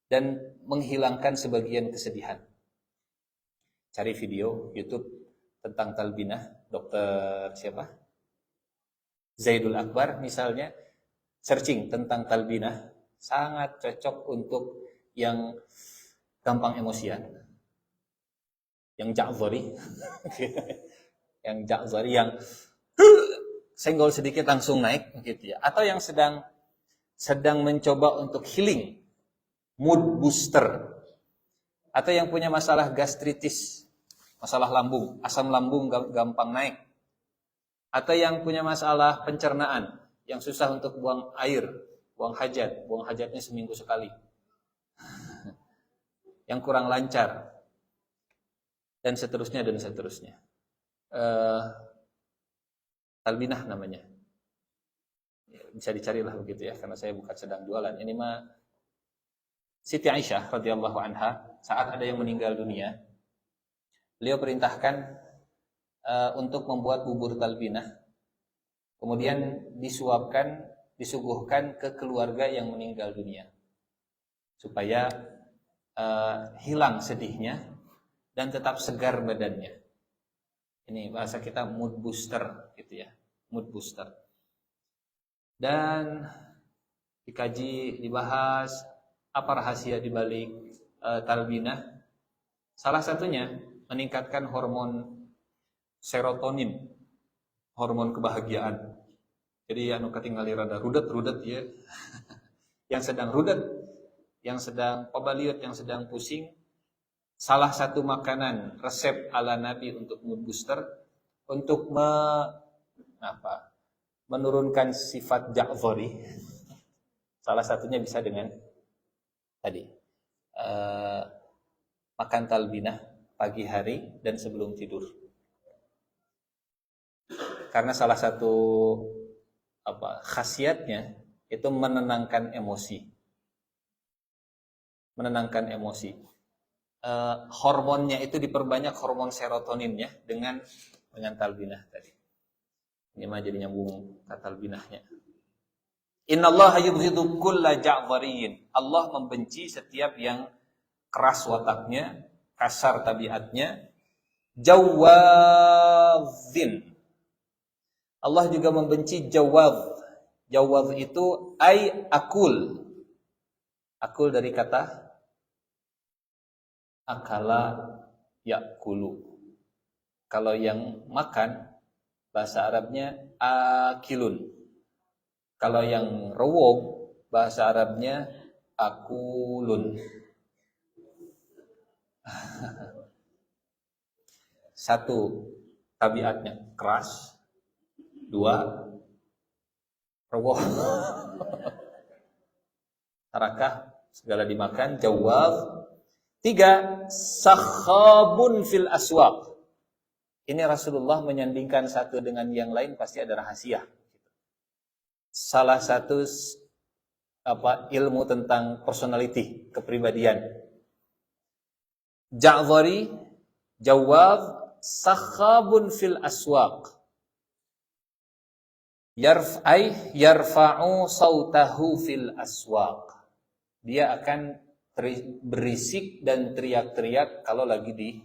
dan menghilangkan sebagian kesedihan. Cari video YouTube tentang talbinah, dokter siapa? Zaidul Akbar misalnya, searching tentang talbinah, sangat cocok untuk yang gampang emosian, yang ja'dhari, yang senggol sedikit langsung naik gitu ya, atau yang sedang mencoba untuk healing, mood booster, atau yang punya masalah gastritis, masalah lambung, asam lambung gampang naik, atau yang punya masalah pencernaan, yang susah untuk buang air, buang hajatnya seminggu sekali, yang kurang lancar, dan seterusnya. Talbinah namanya. Bisa dicarilah begitu ya, karena saya bukan sedang jualan. Ini mah Siti Aisyah radhiyallahu anha, saat ada yang meninggal dunia, beliau perintahkan untuk membuat bubur talbinah, kemudian disuguhkan ke keluarga yang meninggal dunia, supaya hilang sedihnya dan tetap segar badannya. Ini bahasa kita mood booster gitu ya, mood booster. Dan dikaji, dibahas apa rahasia di balik talbinah. Salah satunya meningkatkan hormon serotonin, hormon kebahagiaan. Jadi anu katingali rada rudet ya. Yang sedang rudet, yang sedang pabaliut, yang sedang pusing, salah satu makanan resep ala Nabi untuk mood booster, untuk menurunkan sifat ja'dhari. Salah satunya bisa dengan tadi makan talbinah pagi hari dan sebelum tidur. Karena salah satu khasiatnya itu menenangkan emosi. hormonnya itu diperbanyak, hormon serotoninnya dengan talbinah tadi. Ini mah jadi nyambung ke talbinahnya. Innallaha yubghidu kulla ja'dhariyin. Allah membenci setiap yang keras wataknya, kasar tabiatnya, jawadzin. Allah juga membenci jawadz. Jawadz itu akul. Akul dari kata akala yakulu. Kalau yang makan, bahasa Arabnya akilun. Kalau yang rewong, bahasa Arabnya akulun. Satu, tabiatnya keras. Dua, rewong. Tarakah, segala dimakan. Jawab. Tiga, sakhabun fil aswaq. Ini Rasulullah menyandingkan satu dengan yang lain pasti ada rahasia. Salah satu ilmu tentang personality, kepribadian. Ja'dhari, jawab, sakhabun fil aswaq. Yarfa'u sautahu fil aswaq. Dia akan berisik dan teriak-teriak kalau lagi di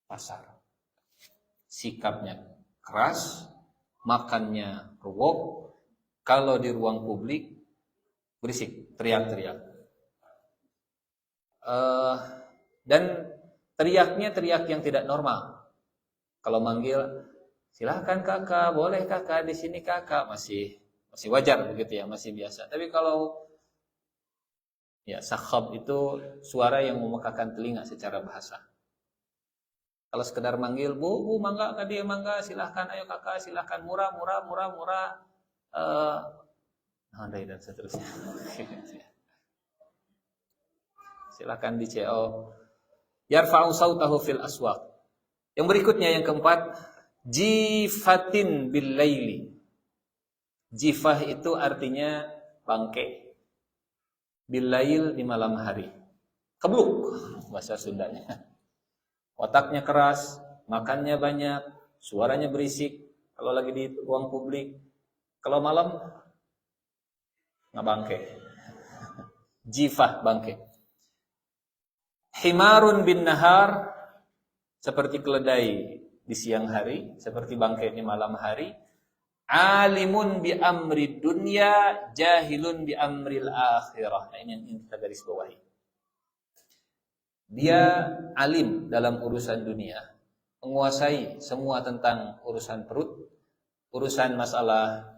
pasar. Sikapnya keras, makannya ruwet. Kalau di ruang publik berisik, teriak-teriak. Dan teriaknya teriak yang tidak normal. Kalau manggil, silahkan kakak, boleh kakak di sini kakak, masih wajar begitu ya, masih biasa. Tapi kalau ya sakhab itu suara yang memekakan telinga secara bahasa. Kalau sekedar manggil, bu mangga kak dia mangga, silahkan ayo kakak, silahkan murah. Dan seterusnya. Silakan di CO. Yarfa'u sautahu fil aswaq. Yang berikutnya yang keempat, jifatin bil laili. Jifah itu artinya bangke. Bil lail di malam hari. Kebluk bahasa Sundanya. Otaknya keras, makannya banyak, suaranya berisik kalau lagi di ruang publik. Kalau malam nggak bangke. Jifah bangke. Himarun bin nahar, seperti keledai di siang hari, seperti bangke di malam hari. Alimun bi amri dunya, jahilun bi amril akhirah. Nah, ini yang kita garis bawahi. Dia alim dalam urusan dunia, menguasai semua tentang urusan perut, urusan masalah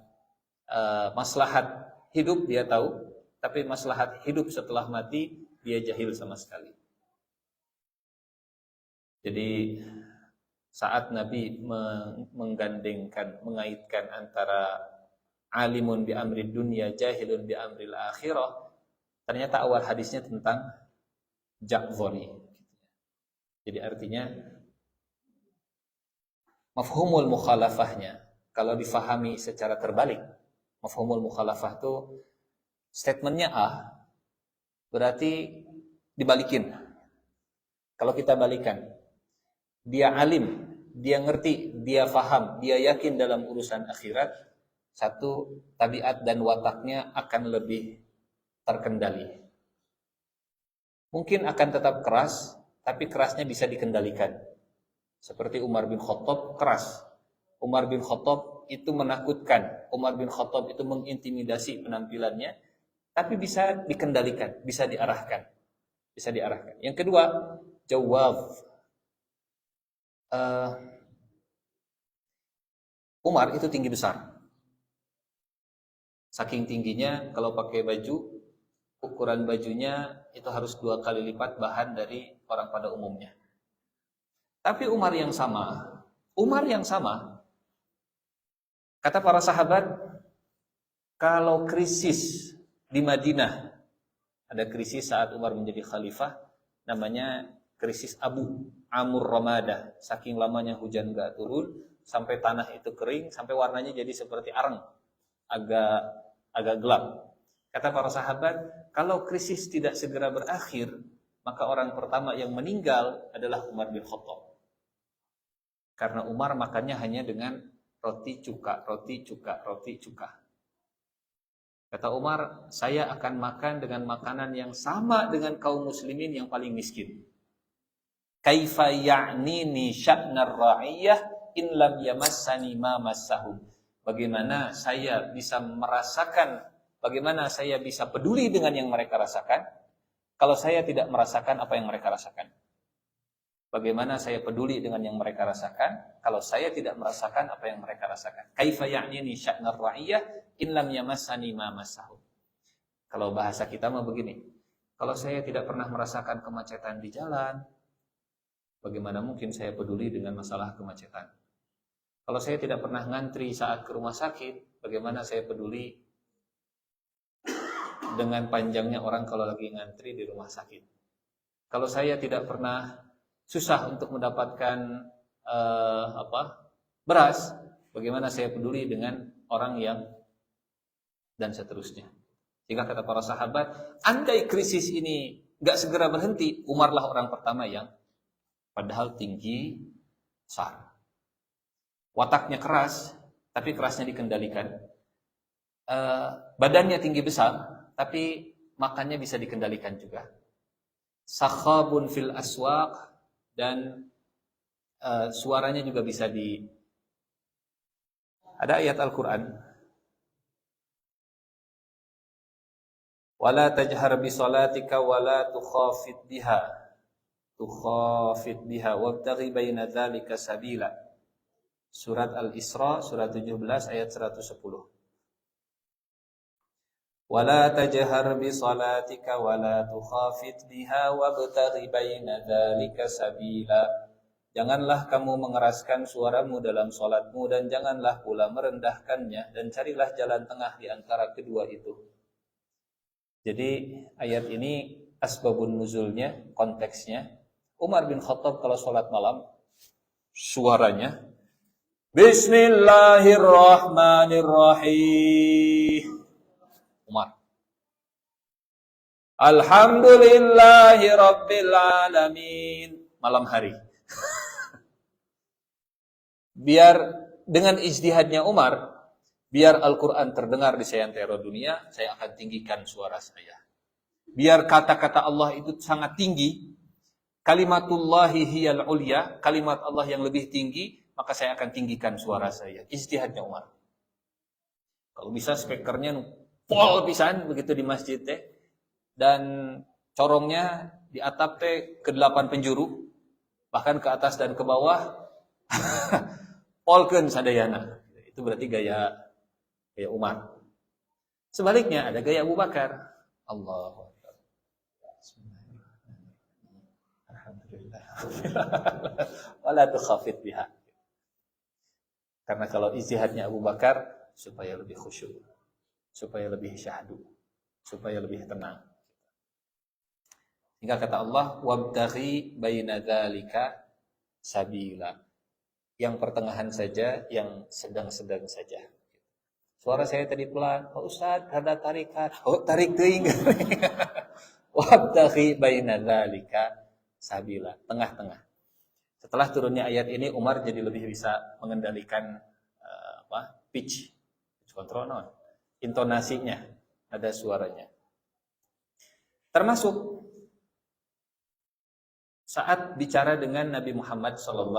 maslahat hidup dia tahu, tapi maslahat hidup setelah mati dia jahil sama sekali. Jadi saat Nabi mengaitkan antara alimun bi amri dunya, jahilun bi amril akhirah, ternyata awal hadisnya tentang ja'dhari. Jadi artinya mafhumul mukhalafahnya kalau difahami secara terbalik, mafhumul mukhalafah itu statementnya A, berarti dibalikin. Kalau kita balikan, dia alim, dia ngerti, dia faham, dia yakin dalam urusan akhirat, satu, tabiat dan wataknya akan lebih terkendali. Mungkin akan tetap keras, tapi kerasnya bisa dikendalikan. Seperti Umar bin Khattab keras. Umar bin Khattab itu menakutkan. Umar bin Khattab itu mengintimidasi penampilannya, tapi bisa dikendalikan, bisa diarahkan. Bisa diarahkan. Yang kedua, jawab. Umar itu tinggi besar. Saking tingginya, kalau pakai baju, ukuran bajunya itu harus 2 kali lipat bahan dari orang pada umumnya. Tapi Umar yang sama, kata para sahabat, kalau krisis di Madinah, ada krisis saat Umar menjadi khalifah, namanya krisis Abu Amur Ramadah. Saking lamanya hujan gak turun, sampai tanah itu kering, sampai warnanya jadi seperti areng, agak gelap. Kata para sahabat, kalau krisis tidak segera berakhir, maka orang pertama yang meninggal adalah Umar bin Khattab. Karena Umar makannya hanya dengan roti cuka, roti cuka, roti cuka. Kata Umar, saya akan makan dengan makanan yang sama dengan kaum muslimin yang paling miskin. Kaifa ya'nini sya'nar ra'iyah in lam yamassani ma massahum. Bagaimana saya bisa merasakan, bagaimana saya bisa peduli dengan yang mereka rasakan kalau saya tidak merasakan apa yang mereka rasakan? Bagaimana saya peduli dengan yang mereka rasakan kalau saya tidak merasakan apa yang mereka rasakan? Kaifa ya'nini sya'nar ra'iyah in lam yamassani ma massahum. Kalau bahasa kita mah begini, kalau saya tidak pernah merasakan kemacetan di jalan, bagaimana mungkin saya peduli dengan masalah kemacetan? Kalau saya tidak pernah ngantri saat ke rumah sakit, bagaimana saya peduli dengan panjangnya orang kalau lagi ngantri di rumah sakit? Kalau saya tidak pernah susah untuk mendapatkan beras, bagaimana saya peduli dengan orang yang dan seterusnya. Jika kata para sahabat, andai krisis ini gak segera berhenti, Umarlah orang pertama yang padahal tinggi besar. Wataknya keras, tapi kerasnya dikendalikan. Badannya tinggi besar, tapi makannya bisa dikendalikan juga. Sakhabun fil aswaq, dan suaranya juga bisa Ada ayat Al-Quran. Wala tajhar bi salatika wala tukhafid biha wabtaghi baina dzalika sabila. Surat Al-Isra, surat 17 ayat 110. Wala tajhar bi salatika wala tukhafid biha wabtaghi baina dzalika sabila. Janganlah kamu mengeraskan suaramu dalam salatmu dan janganlah pula merendahkannya, dan carilah jalan tengah di antara kedua itu. Jadi ayat ini asbabun nuzulnya, konteksnya, Umar bin Khattab kalau salat malam suaranya Bismillahirrahmanirrahim. Umar. Alhamdulillahi rabbil alamin. Malam hari. Biar dengan ijtihadnya Umar, biar Al-Quran terdengar di seantero dunia, saya akan tinggikan suara saya. Biar kata-kata Allah itu sangat tinggi, kalimatullahi hiyal ulya, kalimat Allah yang lebih tinggi, maka saya akan tinggikan suara saya. Ijtihadnya Umar. Kalau bisa speakernya pol pisan begitu di masjid teh, dan corongnya di atap teh ke 8 penjuru, bahkan ke atas dan ke bawah, polkeun sadayana. Itu berarti gaya Umar. Sebaliknya ada gaya Abu Bakar. Allahu Akbar. Alhamdulillah. Wala tukhafid biha. Karena kalau ijtihadnya Abu Bakar supaya lebih khusyuk, supaya lebih syahdu, supaya lebih tenang. Hingga kata Allah, wabtaghi baina dzalika sabila. Yang pertengahan saja, yang sedang-sedang saja. Suara saya tadi pelan, Pak Ustaz, ada tarikan. Oh, tarik teuing. Wabtaghi baina dzalika sabila, tengah-tengah. Setelah turunnya ayat ini, Umar jadi lebih bisa mengendalikan pitch control, intonasinya, ada suaranya. Termasuk saat bicara dengan Nabi Muhammad SAW.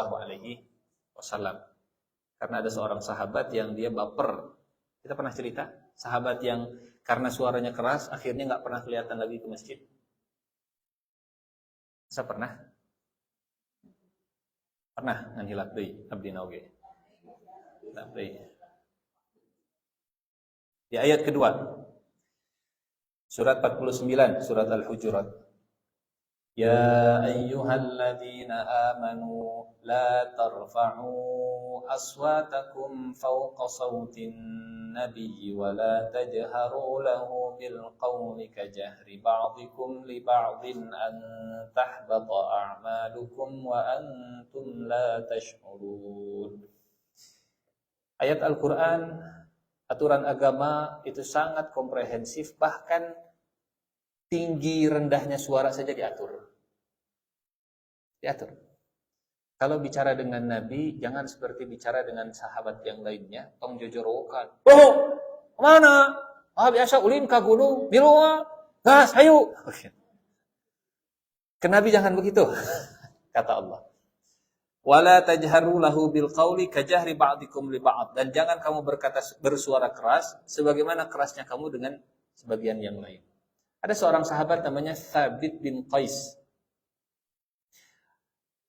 Karena ada seorang sahabat yang dia baper. Kita pernah cerita, sahabat yang karena suaranya keras, akhirnya nggak pernah kelihatan lagi ke masjid. Saya pernah? Pernah ngan hilak deui abdi naoge. Di ayat kedua, surat 49, surat Al-Hujurat. Ya ayyuhalladzina amanu la tarfa'u aswatakum fawqa sawtin nabiyyi wa la tajharu lahu bil qawli kajahri ba'dikum li ba'din an tahbata a'malukum wa antum la tash'urun. Ayat Al-Quran, aturan agama itu sangat komprehensif, bahkan tinggi rendahnya suara saja diatur. Diatur. Kalau bicara dengan Nabi, jangan seperti bicara dengan sahabat yang lainnya, tong jojorokan. Oh, kemana? Biasa ulin ke gunung, biruwa, gas, ayo. Ke Nabi jangan begitu, kata Allah. Wala tajharu lahu bil qawli kajahri ba'dikum li ba'd. Dan jangan kamu bersuara keras sebagaimana kerasnya kamu dengan sebagian yang lain. Ada seorang sahabat namanya Thabit bin Qais.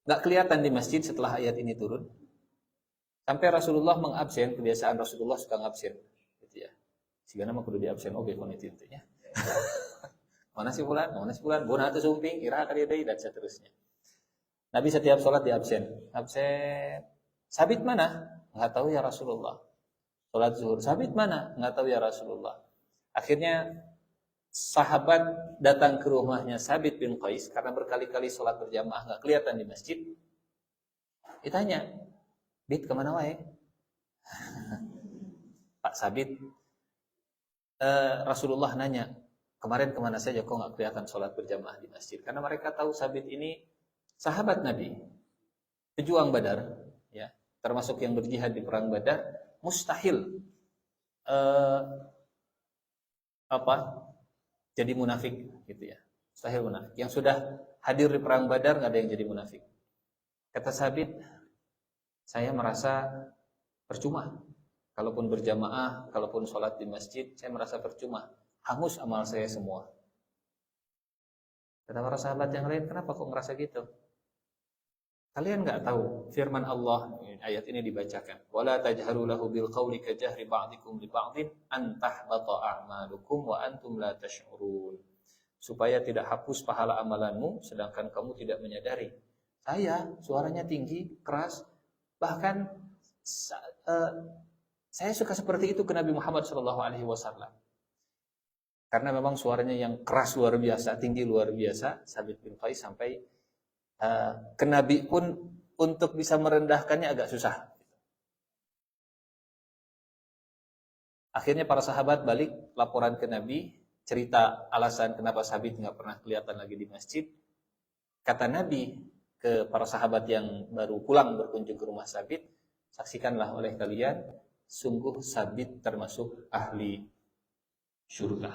Enggak kelihatan di masjid setelah ayat ini turun. Sampai Rasulullah mengabsen, kebiasaan Rasulullah suka ngabsen gitu ya. Sigana mah kudu diabsen oge kon itu nya. Mana si fulan, bona teu sumping, iraha ka deui dan seterusnya. Nabi setiap sholat di absen. Sabit mana? Enggak tahu ya Rasulullah. Sholat zuhur. Sabit mana? Enggak tahu ya Rasulullah. Akhirnya sahabat datang ke rumahnya Sabit bin Qais karena berkali-kali sholat berjamaah enggak kelihatan di masjid. Ditanya, "Bit kemana wae?" Pak Sabit, Rasulullah nanya, "Kemarin kemana saja kok enggak kelihatan sholat berjamaah di masjid?" Karena mereka tahu Sabit ini sahabat Nabi, pejuang Badar, ya, termasuk yang berjihad di perang Badar, mustahil jadi munafik, gitu ya, mustahil munafik. Yang sudah hadir di perang Badar nggak ada yang jadi munafik. Kata Sabit, saya merasa percuma, kalaupun berjamaah, kalaupun sholat di masjid, saya merasa percuma, hangus amal saya semua. Kata para sahabat yang lain, kenapa kok merasa gitu? Kalian enggak tahu firman Allah, ayat ini dibacakan. Wala tajharu lahu bil qawli kajahri ba'dikum li ba'din an tahbata a'malukum wa antum la tash'urun. Supaya tidak hapus pahala amalanmu sedangkan kamu tidak menyadari. Saya suaranya tinggi, keras, bahkan saya suka seperti itu ke Nabi Muhammad SAW. Karena memang suaranya yang keras luar biasa, tinggi luar biasa, Sabit bin Qais sampai ke Nabi pun untuk bisa merendahkannya agak susah. Akhirnya para sahabat balik laporan ke Nabi, cerita alasan kenapa Sabit nggak pernah kelihatan lagi di masjid. Kata Nabi ke para sahabat yang baru pulang berkunjung ke rumah Sabit, saksikanlah oleh kalian, sungguh Sabit termasuk ahli surga.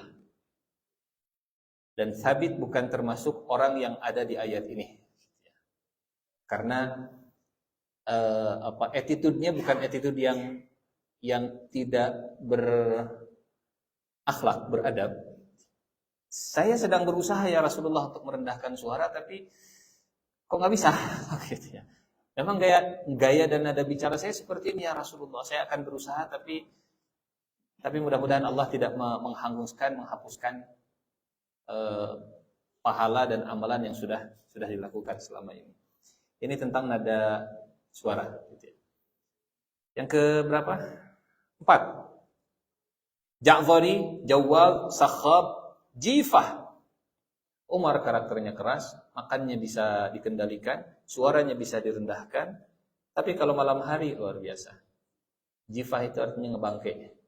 Dan Sabit bukan termasuk orang yang ada di ayat ini. Karena attitude-nya bukan attitude yang tidak berakhlak, beradab. Saya sedang berusaha ya Rasulullah untuk merendahkan suara, tapi kok nggak bisa? Gitu ya. Memang gaya dan nada bicara saya seperti ini ya Rasulullah. Saya akan berusaha, tapi mudah-mudahan Allah tidak menghapuskan pahala dan amalan yang sudah dilakukan selama ini. Ini tentang nada suara. Yang ke berapa? 4. Ja'fari, Jawwal, Sakhab, Jifah. Umar karakternya keras, makannya bisa dikendalikan, suaranya bisa direndahkan, tapi kalau malam hari luar biasa. Jifah itu artinya ngebangke.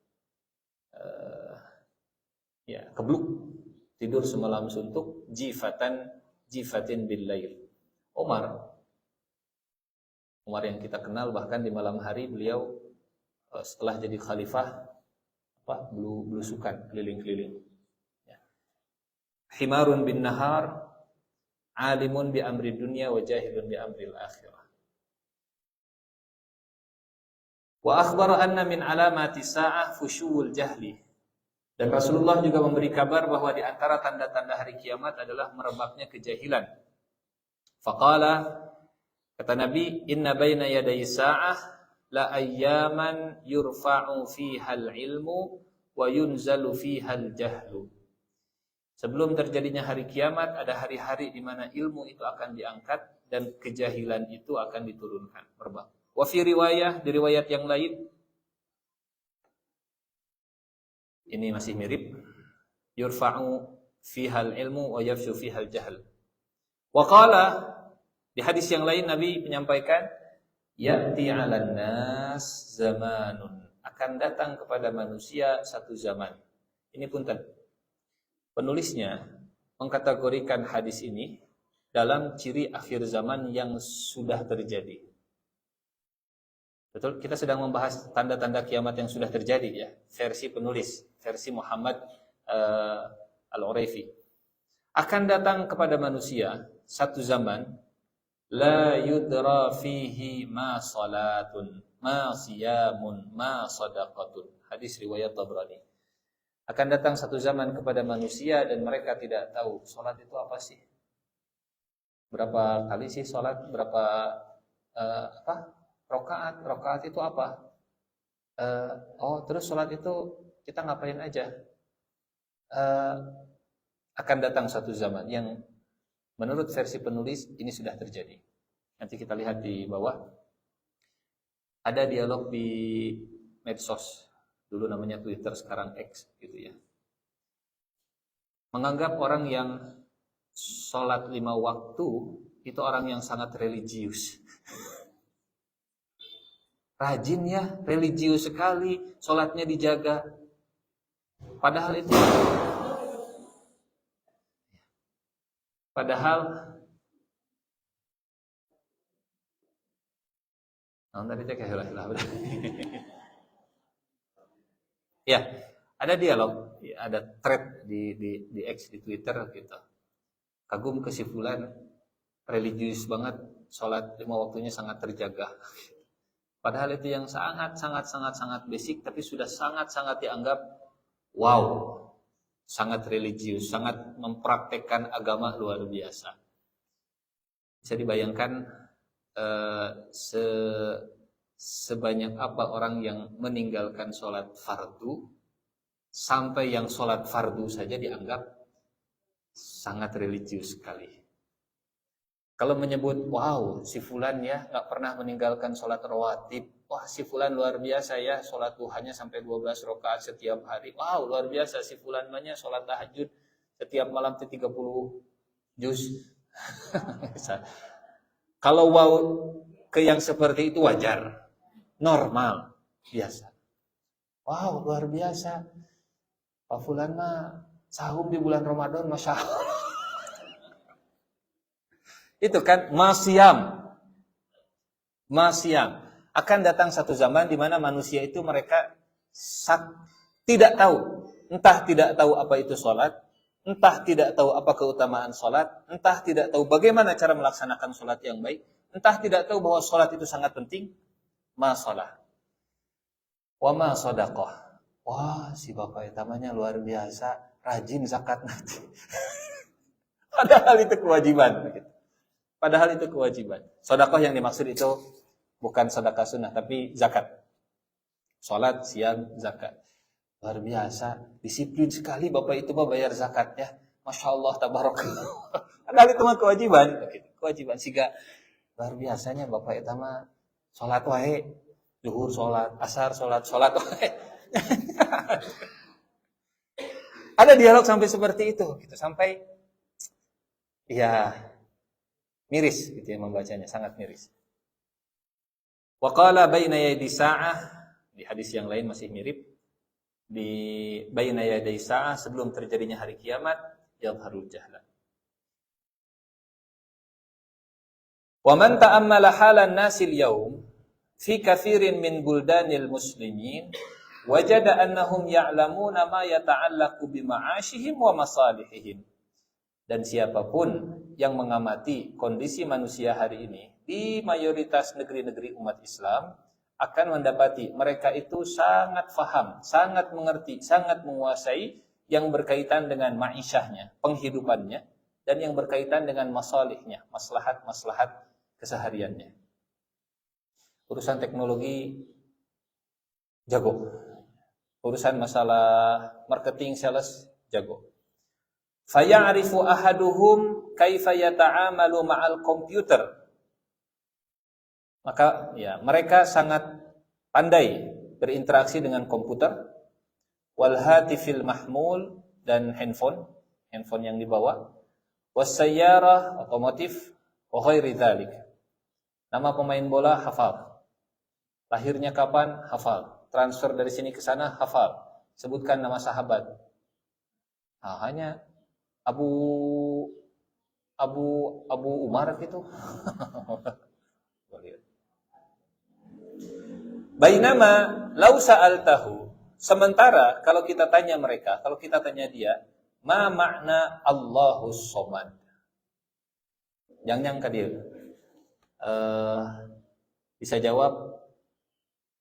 Kebluk, tidur semalam suntuk, jifatin bil lail. Umar yang kita kenal, bahkan di malam hari beliau setelah jadi khalifah belusukan keliling-keliling. Himarun bin nahar, alimun bi amri dunya wa jahilun bi amri akhirah. Wa akhbara anna min alamati sa'ah fusyul jahli. Dan Rasulullah juga memberi kabar bahwa di antara tanda-tanda hari kiamat adalah merebaknya kejahilan. Faqala, kata Nabi, inna baina yaday sa'ah la ayyaman yurfa'u fihal ilmu wa yunzalu fihal jahlu. Sebelum terjadinya hari kiamat, ada hari-hari di mana ilmu itu akan diangkat dan kejahilan itu akan diturunkan. Wa fi riwayah, di riwayat yang lain, ini masih mirip, yurfa'u fihal ilmu wa yafshu fihal jahl. Wa qala, di hadis yang lain Nabi menyampaikan, ya'ti 'alan nas zamanun, akan datang kepada manusia satu zaman. Ini punten. Penulisnya mengkategorikan hadis ini dalam ciri akhir zaman yang sudah terjadi. Betul, kita sedang membahas tanda-tanda kiamat yang sudah terjadi ya, versi penulis, versi Muhammad Al-Uraifi. Akan datang kepada manusia satu zaman la yudra fihi ma salatun, ma siyamun, ma sadaqatun. Hadis riwayat Tabrani. Akan datang satu zaman kepada manusia dan mereka tidak tahu salat itu apa sih? Berapa kali sih salat? Berapa rakaat? Rakaat itu apa? Terus salat itu kita ngapain aja? Akan datang satu zaman yang menurut versi penulis ini sudah terjadi. Nanti kita lihat di bawah. Ada dialog di medsos. Dulu namanya Twitter, sekarang X gitu ya. Menganggap orang yang sholat 5 waktu itu orang yang sangat religius. Rajin ya, religius sekali, sholatnya dijaga. Padahal tadi teh ya, ada dialog, ada thread di X, di Twitter gitu. Kagum ke si fulan, religius banget, sholat 5 waktunya sangat terjaga. Padahal itu yang sangat basic, tapi sudah sangat dianggap wow, sangat religius, sangat mempraktekkan agama luar biasa. Bisa dibayangkan sebanyak apa orang yang meninggalkan sholat fardu, sampai yang sholat fardu saja dianggap sangat religius sekali. Kalau menyebut, wow, si fulan ya gak pernah meninggalkan sholat rawatib. Wah, si fulan luar biasa ya, sholat duhanya sampai 12 rakaat setiap hari. Wow, luar biasa si fulan banyak sholat tahajud setiap malam 30 juz. Kalau wow ke yang seperti itu wajar, normal, biasa. Wow, luar biasa. Pak fulan mah sahur di bulan Ramadan, Masya Allah. Itu kan masyam. Akan datang satu zaman di mana manusia itu mereka tidak tahu. Entah tidak tahu apa itu sholat, entah tidak tahu apa keutamaan sholat, entah tidak tahu bagaimana cara melaksanakan sholat yang baik, entah tidak tahu bahwa sholat itu sangat penting. Ma sholat. Wa ma sodaqoh. Wah, si bapak etamanya luar biasa, rajin zakat nanti. Padahal itu kewajiban. Padahal itu kewajiban. Sedekah yang dimaksud itu bukan sedekah sunnah, tapi zakat. Salat, siam, zakat. Luar biasa, disiplin sekali bapak itu bayar zakatnya. Masya Allah, tabarakallah. Padahal itu mah kewajiban. Kewajiban siga. Luar biasanya bapak itu mah salat wae, zuhur salat, asar salat wae. Ada dialog sampai seperti itu, gitu. Sampai ya miris gitu ya membacanya, sangat miris. Wa qala baina yadi sa'ah, di hadis yang lain masih mirip, di baina yadi sa'ah, sebelum terjadinya hari kiamat, yadharul jahla. Wa man ta'ammala halan nasil yaum fi kathirin min buldanil muslimin wajada annahum ya'lamuna ma yata'allaqu bi ma'ashihim wa masalihihim. Dan siapapun yang mengamati kondisi manusia hari ini di mayoritas negeri-negeri umat Islam akan mendapati mereka itu sangat faham, sangat mengerti, sangat menguasai yang berkaitan dengan ma'isyahnya, penghidupannya, dan yang berkaitan dengan masalihnya, maslahat-maslahat kesehariannya. Urusan teknologi jago. Urusan masalah marketing, sales jago. Faya'rifu ahaduhum kaifa yata'amalu ma'al komputer. Maka ya, mereka sangat pandai berinteraksi dengan komputer, wal hatifil mahmul, dan handphone yang dibawa, wasayyarah, otomotif, wa ghairi dzalik. Nama pemain bola hafal. Lahirnya kapan? Hafal. Transfer dari sini ke sana hafal. Sebutkan nama sahabat. Hanya Abu Abu Umar gitu. Bainama lau sa'altahu, sementara kalau kita tanya mereka, kalau kita tanya dia, ma makna Allahus Somad. Yang nyangka dia bisa jawab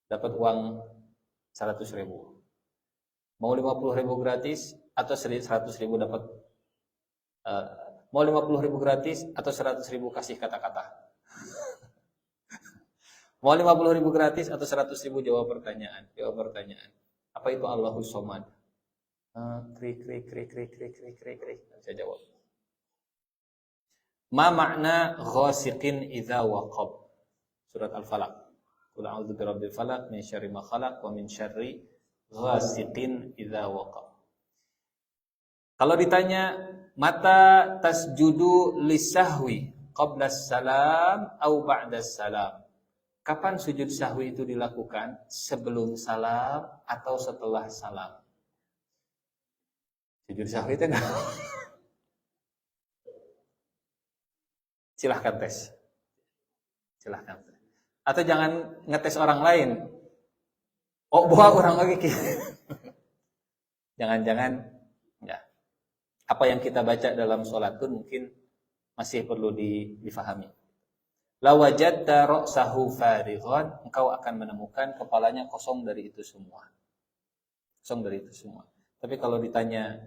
dapat uang 100.000. Mau 50.000 gratis atau 100.000 dapat mau 50.000 gratis atau 100.000 kasih kata-kata. Mau 50.000 gratis atau 100.000 jawab pertanyaan. Apa itu Allahus Somad? Krik. Saya jawab. Ma makna ghasiqin idza waqab. Surat Al-Falaq. Qul a'udzu birabbil falaq min syarri ma khalaq wa min syarri ghasiqin idza waqab. Kalau ditanya mata tasjudu lisahwi qabla salam au ba'da salam. Kapan sujud sahwi itu dilakukan? Sebelum salam atau setelah salam? Sujud sahwi itu enggak. Silahkan tes. Atau jangan ngetes orang lain. Oh, bawa orang lagi. Jangan-jangan ya. Apa yang kita baca dalam sholat pun mungkin masih perlu difahami. La wajadta ra'sahu farighan, engkau akan menemukan kepalanya kosong dari itu semua. Tapi kalau ditanya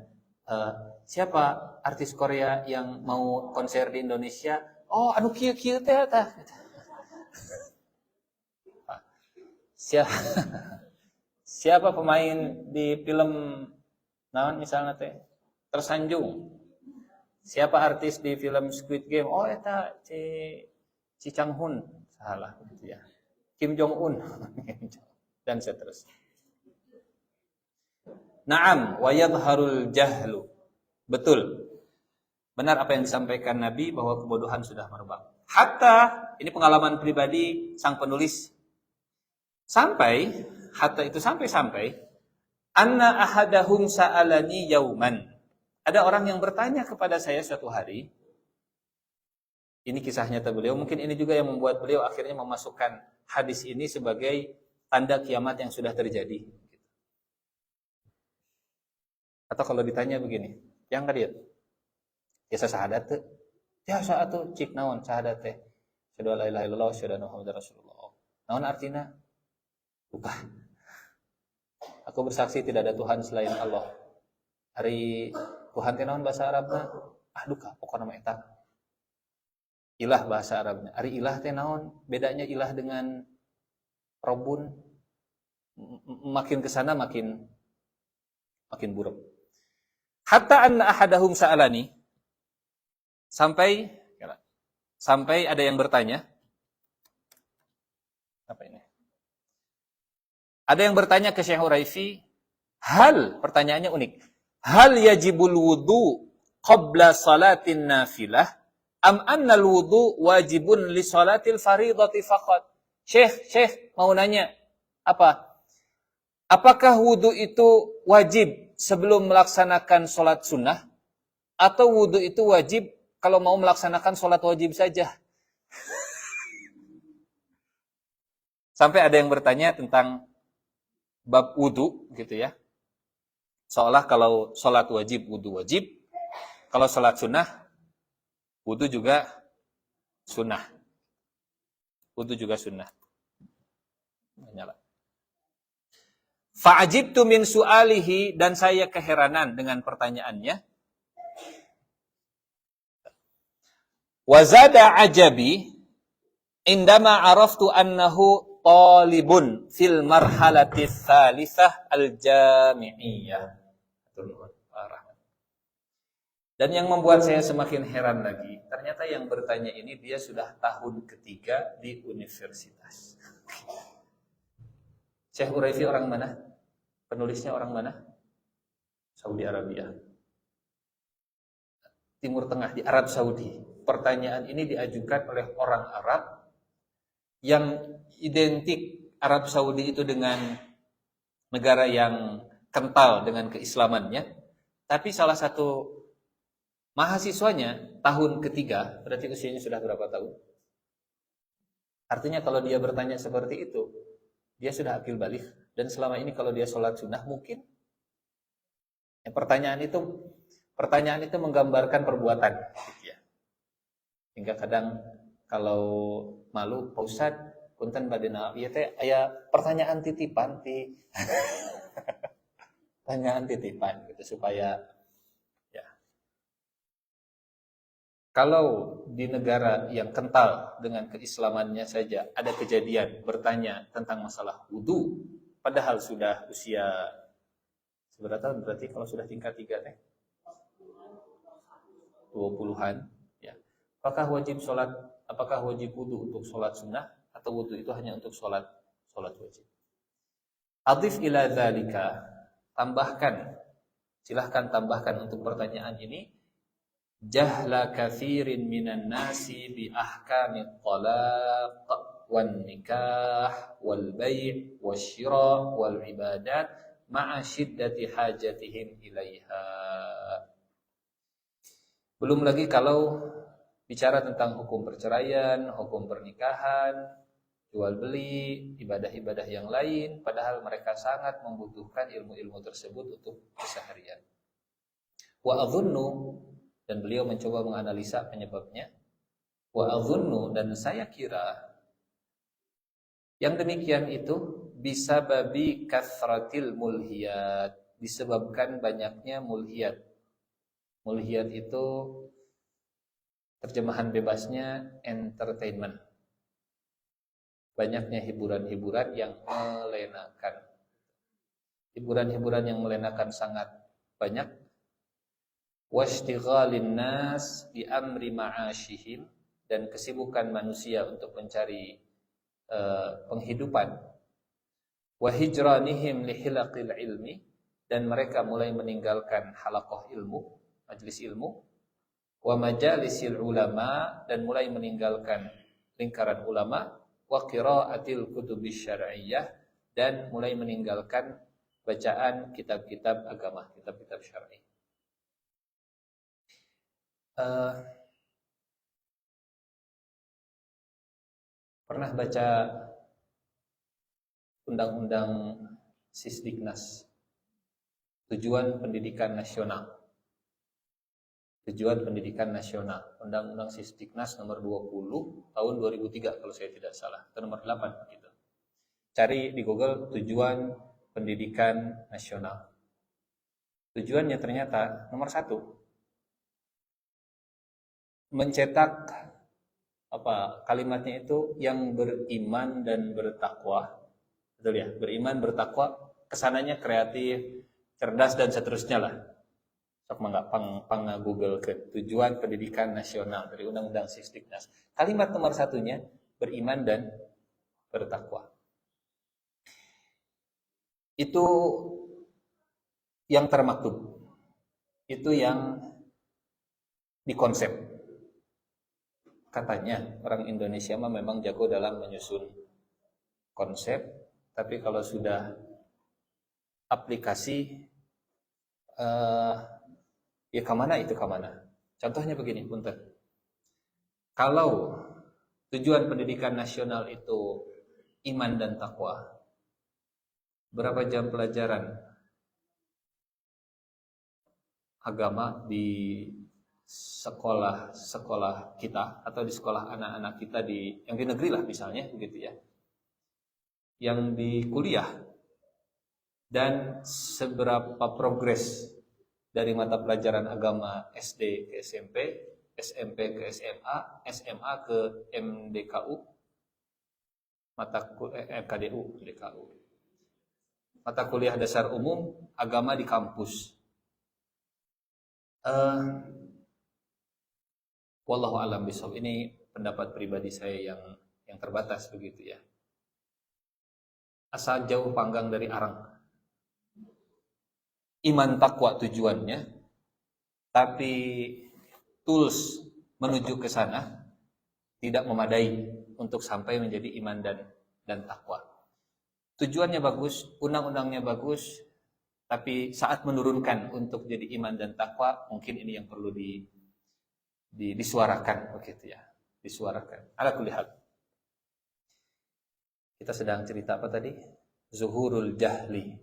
siapa artis Korea yang mau konser di Indonesia? Oh, anu kieu teh tah. Siapa pemain di film naon misalnya teh? Tersanjung. Siapa artis di film Squid Game? Oh, eta Si Chang Hun, salah gitu ya. Kim Jong Un dan seterusnya. Naam wa yadharul jahlu. Betul. Benar apa yang disampaikan Nabi bahwa kebodohan sudah merebak. Hatta, ini pengalaman pribadi sang penulis. Hatta itu sampai anna ahadahum sa'alani yauman. Ada orang yang bertanya kepada saya suatu hari. Ini kisah nyata beliau. Mungkin ini juga yang membuat beliau akhirnya memasukkan hadis ini sebagai tanda kiamat yang sudah terjadi. Atau kalau ditanya begini, yang tadi kisah syahadat tuh, ya saat tuh cik naon syahadat teh, syahadu la ilaha illallah, syahadu anna muhammadar rasulullah. Naon artinya? Lupa. Aku bersaksi tidak ada Tuhan selain Allah. Hari Tuhan teh naon bahasa Arabna? Duka, pokoknya mah eta. Ilah bahasa Arabnya. Ari ilah teh naon? Bedanya ilah dengan Rabbun. Makin kesana makin buruk. Hatta anna ahadahum sa'alani. Sampai ada yang bertanya. Apa ini? Ada yang bertanya ke Syekh Uraifi. Pertanyaannya unik. Hal yajibul wudu qabla salatin nafilah? Am annal wudu wajibun li salatil faridati faqat. Syekh mau nanya apa? Apakah wudu itu wajib sebelum melaksanakan salat sunnah atau wudu itu wajib kalau mau melaksanakan salat wajib saja? Sampai ada yang bertanya tentang bab wudu gitu ya. Seolah kalau salat wajib wudu wajib, kalau salat sunnah wudu juga sunnah. Nyala. Fa'ajibtu min su'alihi, dan saya keheranan dengan pertanyaannya. Wa zada ajabi indama araftu annahu talibun fil marhalati tsalitsah al-jami'iyah. Dan yang membuat saya semakin heran lagi, ternyata yang bertanya ini dia sudah tahun ketiga di universitas. Syekh Uraifi orang mana? Penulisnya orang mana? Saudi Arabia. Timur Tengah, di Arab Saudi. Pertanyaan ini diajukan oleh orang Arab yang identik Arab Saudi itu dengan negara yang kental dengan keislamannya. Tapi salah satu Mahasiswanya tahun ketiga, berarti usianya sudah berapa tahun? Artinya kalau dia bertanya seperti itu, dia sudah akil balik. Dan selama ini kalau dia sholat sunnah mungkin pertanyaan itu menggambarkan perbuatan. Ya. Hingga kadang kalau malu, Pak Ustadz, punten badena, iya teh aya pertanyaan titipan ti. Pertanyaan titipan gitu supaya ya. Kalau di negara yang kental dengan keislamannya saja ada kejadian bertanya tentang masalah wudu, padahal sudah usia seberapa tahun berarti kalau sudah tingkat 3 teh 20-an ya. Apakah wajib wudu untuk sholat sunnah atau wudu itu hanya untuk sholat wajib? Adif ila dzalika, silahkan tambahkan untuk pertanyaan ini jahla katsirin minan nasi bi ahkamit talaq wan nikah wal bai' wasyira wal ibadat ma'a syiddati hajatihim ilaiha. Belum lagi kalau bicara tentang hukum perceraian, hukum pernikahan, jual beli, ibadah-ibadah yang lain, padahal mereka sangat membutuhkan ilmu-ilmu tersebut untuk keseharian. Wa adhunnu, dan beliau mencoba menganalisa penyebabnya. Wa adhunnu, dan saya kira yang demikian itu bisa babi kathratil mulhiyat, disebabkan banyaknya mulhiyat. Mulhiyat itu terjemahan bebasnya entertainment. Banyaknya hiburan-hiburan yang melenakan. Hiburan-hiburan yang melenakan sangat banyak. Washtighalin nas bi amri ma'ashihim, dan kesibukan manusia untuk mencari penghidupan. Wa hijranihim li hilaqil ilmi, dan mereka mulai meninggalkan halaqah ilmu, majlis ilmu. Wa majalisil ulama, dan mulai meninggalkan lingkaran ulama. Wa qiraatil kutubis syar'iyyah, dan mulai meninggalkan bacaan kitab-kitab agama, kitab-kitab syar'i. Pernah baca undang-undang Sisdiknas, tujuan pendidikan nasional. Tujuan pendidikan nasional, undang-undang Sisdiknas nomor 20 tahun 2003 kalau saya tidak salah, atau nomor 8 gitu. Cari di Google tujuan pendidikan nasional. Tujuannya ternyata nomor 1, mencetak kalimatnya itu yang beriman dan bertakwa. Betul ya? Beriman, bertakwa, kesananya kreatif, cerdas dan seterusnya lah. Sok mangga pang Google ke tujuan pendidikan nasional dari Undang-Undang Sisdiknas. Kalimat nomor 1-nya beriman dan bertakwa. Itu yang termaktub. Itu yang dikonsep. Katanya orang Indonesia memang jago dalam menyusun konsep, tapi kalau sudah aplikasi ya kemana itu kemana. Contohnya begini, punten. Kalau tujuan pendidikan nasional itu iman dan takwa, berapa jam pelajaran agama di sekolah kita atau di sekolah anak-anak kita yang di negeri lah misalnya begitu ya, yang di kuliah, dan seberapa progres dari mata pelajaran agama SD ke SMP, SMP ke SMA, SMA ke MDKU, KDU, MDKU, mata kuliah dasar umum agama di kampus. Wallahu a'lam bishawab. Ini pendapat pribadi saya yang terbatas begitu ya. Asal jauh panggang dari arang. Iman takwa tujuannya, tapi tools menuju ke sana tidak memadai untuk sampai menjadi iman dan takwa. Tujuannya bagus, undang-undangnya bagus, tapi saat menurunkan untuk jadi iman dan takwa, mungkin ini yang perlu disuarakan begitu ya, disuarakan. Ala kulli hal. Kita sedang cerita apa tadi? Zuhurul jahli.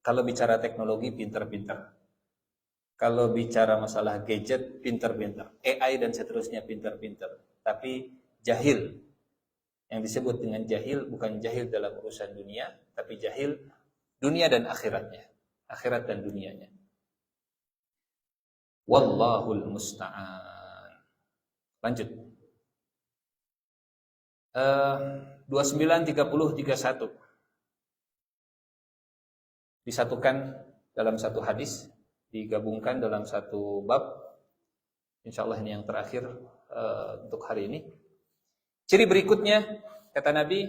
Kalau bicara teknologi pinter-pinter. Kalau bicara masalah gadget pinter-pinter. AI dan seterusnya pinter-pinter. Tapi jahil. Yang disebut dengan jahil bukan jahil dalam urusan dunia, tapi jahil dunia dan akhiratnya. Akhirat dan dunianya. Wallahul musta'an. Lanjut. 29, 30, 31. Disatukan dalam satu hadis, digabungkan dalam satu bab. Insyaallah ini yang terakhir untuk hari ini. Ciri berikutnya, kata Nabi,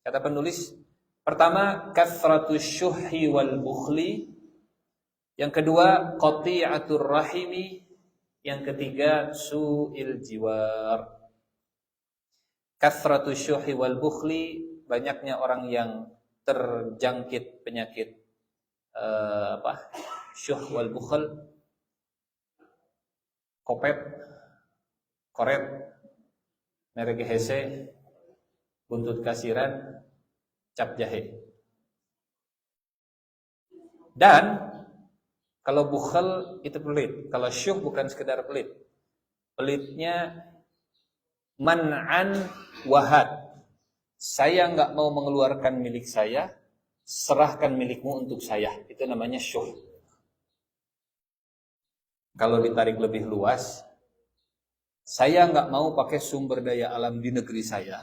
kata penulis, pertama, kathratus syuhi wal bukhli. Yang kedua, qati'atur rahimi. Yang ketiga, su'il jiwar. Kathratus syuhi wal bukhli, banyaknya orang yang terjangkit penyakit syuh wal bukhl, kopet, koret, merek hese, buntut kasiran, cap jahe. Dan kalau bukhl itu pelit, kalau syuh bukan sekedar pelit. Pelitnya man'an wahad. Saya enggak mau mengeluarkan milik saya, serahkan milikmu untuk saya. Itu namanya syuh. Kalau ditarik lebih luas, saya enggak mau pakai sumber daya alam di negeri saya.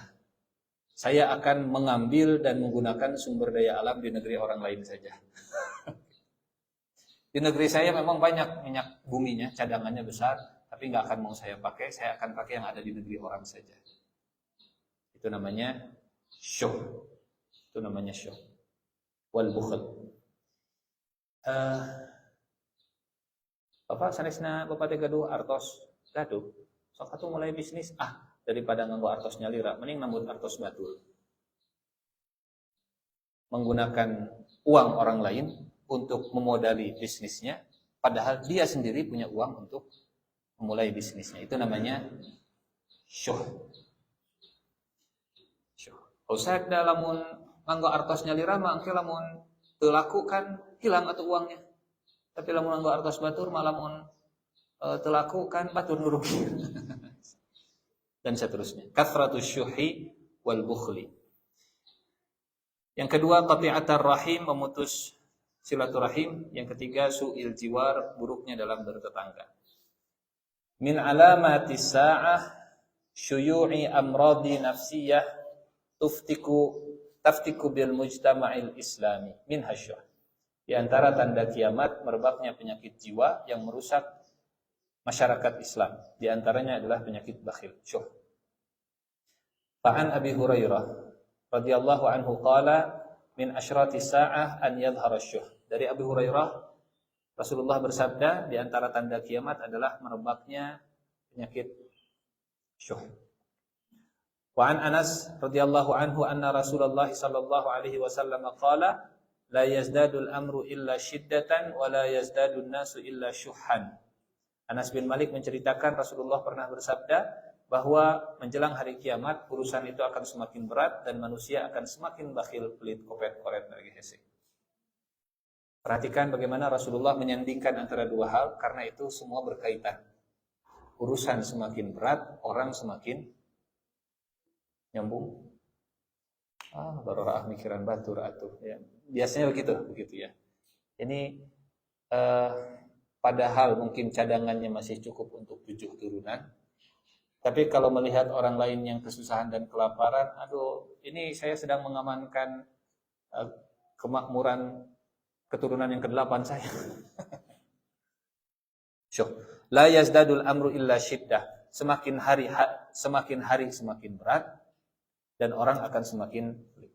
Saya akan mengambil dan menggunakan sumber daya alam di negeri orang lain saja. Di negeri saya memang banyak minyak buminya, cadangannya besar, tapi nggak akan mau saya pakai. Saya akan pakai yang ada di negeri orang saja. Itu namanya syuh. Itu namanya syuh. Wal bukhl. Bapak sanesna bapak teh gaduh artos gaduh. Sok atuh mulai bisnis daripada nganggo artos nyalira, mending nambut artos batul. Menggunakan uang orang lain untuk memodali bisnisnya, padahal dia sendiri punya uang untuk memulai bisnisnya. Itu namanya syuh. Syuh. Usah da lamun nganggo artos nyalira mah engke lamun teu laku kan hilang atuh uangnya. Tapi lamun nganggo artos batur mah lamun teu laku kan batur nu rugi. Dan seterusnya. Kathratus syuhi wal bukhli. Yang kedua, qati'atar rahim, memutus silaturahim. Yang ketiga, su'il jiwar, buruknya dalam bertetangga. Min alamatis sa'ah syuyu'i amradi nafsiyah taftiku bil mujtama'il islami min hasyuh. Di antara tanda kiamat merebaknya penyakit jiwa yang merusak masyarakat Islam. Di antaranya adalah penyakit bakhil, syuh. Fa'an Abi Hurairah radhiyallahu anhu qala min asyrati sa'ah an yadhhara syuh. Dari Abu Hurairah, Rasulullah bersabda, di antara tanda kiamat adalah merebaknya penyakit syuh. Wa an Anas radhiyallahu anhu anna Rasulullah sallallahu alaihi wasallam qala la yazdadul amru illa shiddatan wa la yazdadun nasu illa syuhan. Anas bin Malik menceritakan Rasulullah pernah bersabda bahwa menjelang hari kiamat urusan itu akan semakin berat dan manusia akan semakin bakhil, pelit, kopet, koret, dan hese. Perhatikan bagaimana Rasulullah menyandingkan antara dua hal, karena itu semua berkaitan. Urusan semakin berat, orang semakin nyambung. Baru mikiran batur atuh ya. Biasanya begitu ya. Ini padahal mungkin cadangannya masih cukup untuk 7 turunan. Tapi kalau melihat orang lain yang kesusahan dan kelaparan, ini saya sedang mengamankan kemakmuran keturunan yang ke-8 saya. La yazdadul amru illa syiddah. Semakin hari semakin berat dan orang akan semakin pelit.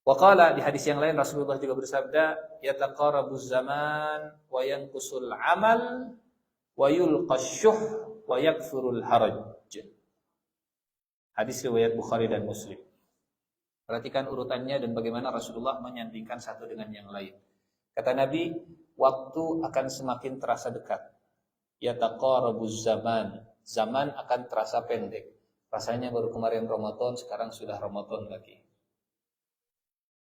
Wa qala, di hadis yang lain Rasulullah juga bersabda, yataqarabuz zaman wa yanqusul amal wa yulqasyuh wa yakfurul haraj. Hadis riwayat Bukhari dan Muslim. Perhatikan urutannya dan bagaimana Rasulullah menyandingkan satu dengan yang lain. Kata Nabi, waktu akan semakin terasa dekat. Yataqarabuz zaman, Zaman akan terasa pendek. Rasanya baru kemarin Ramadan, sekarang sudah Ramadan lagi.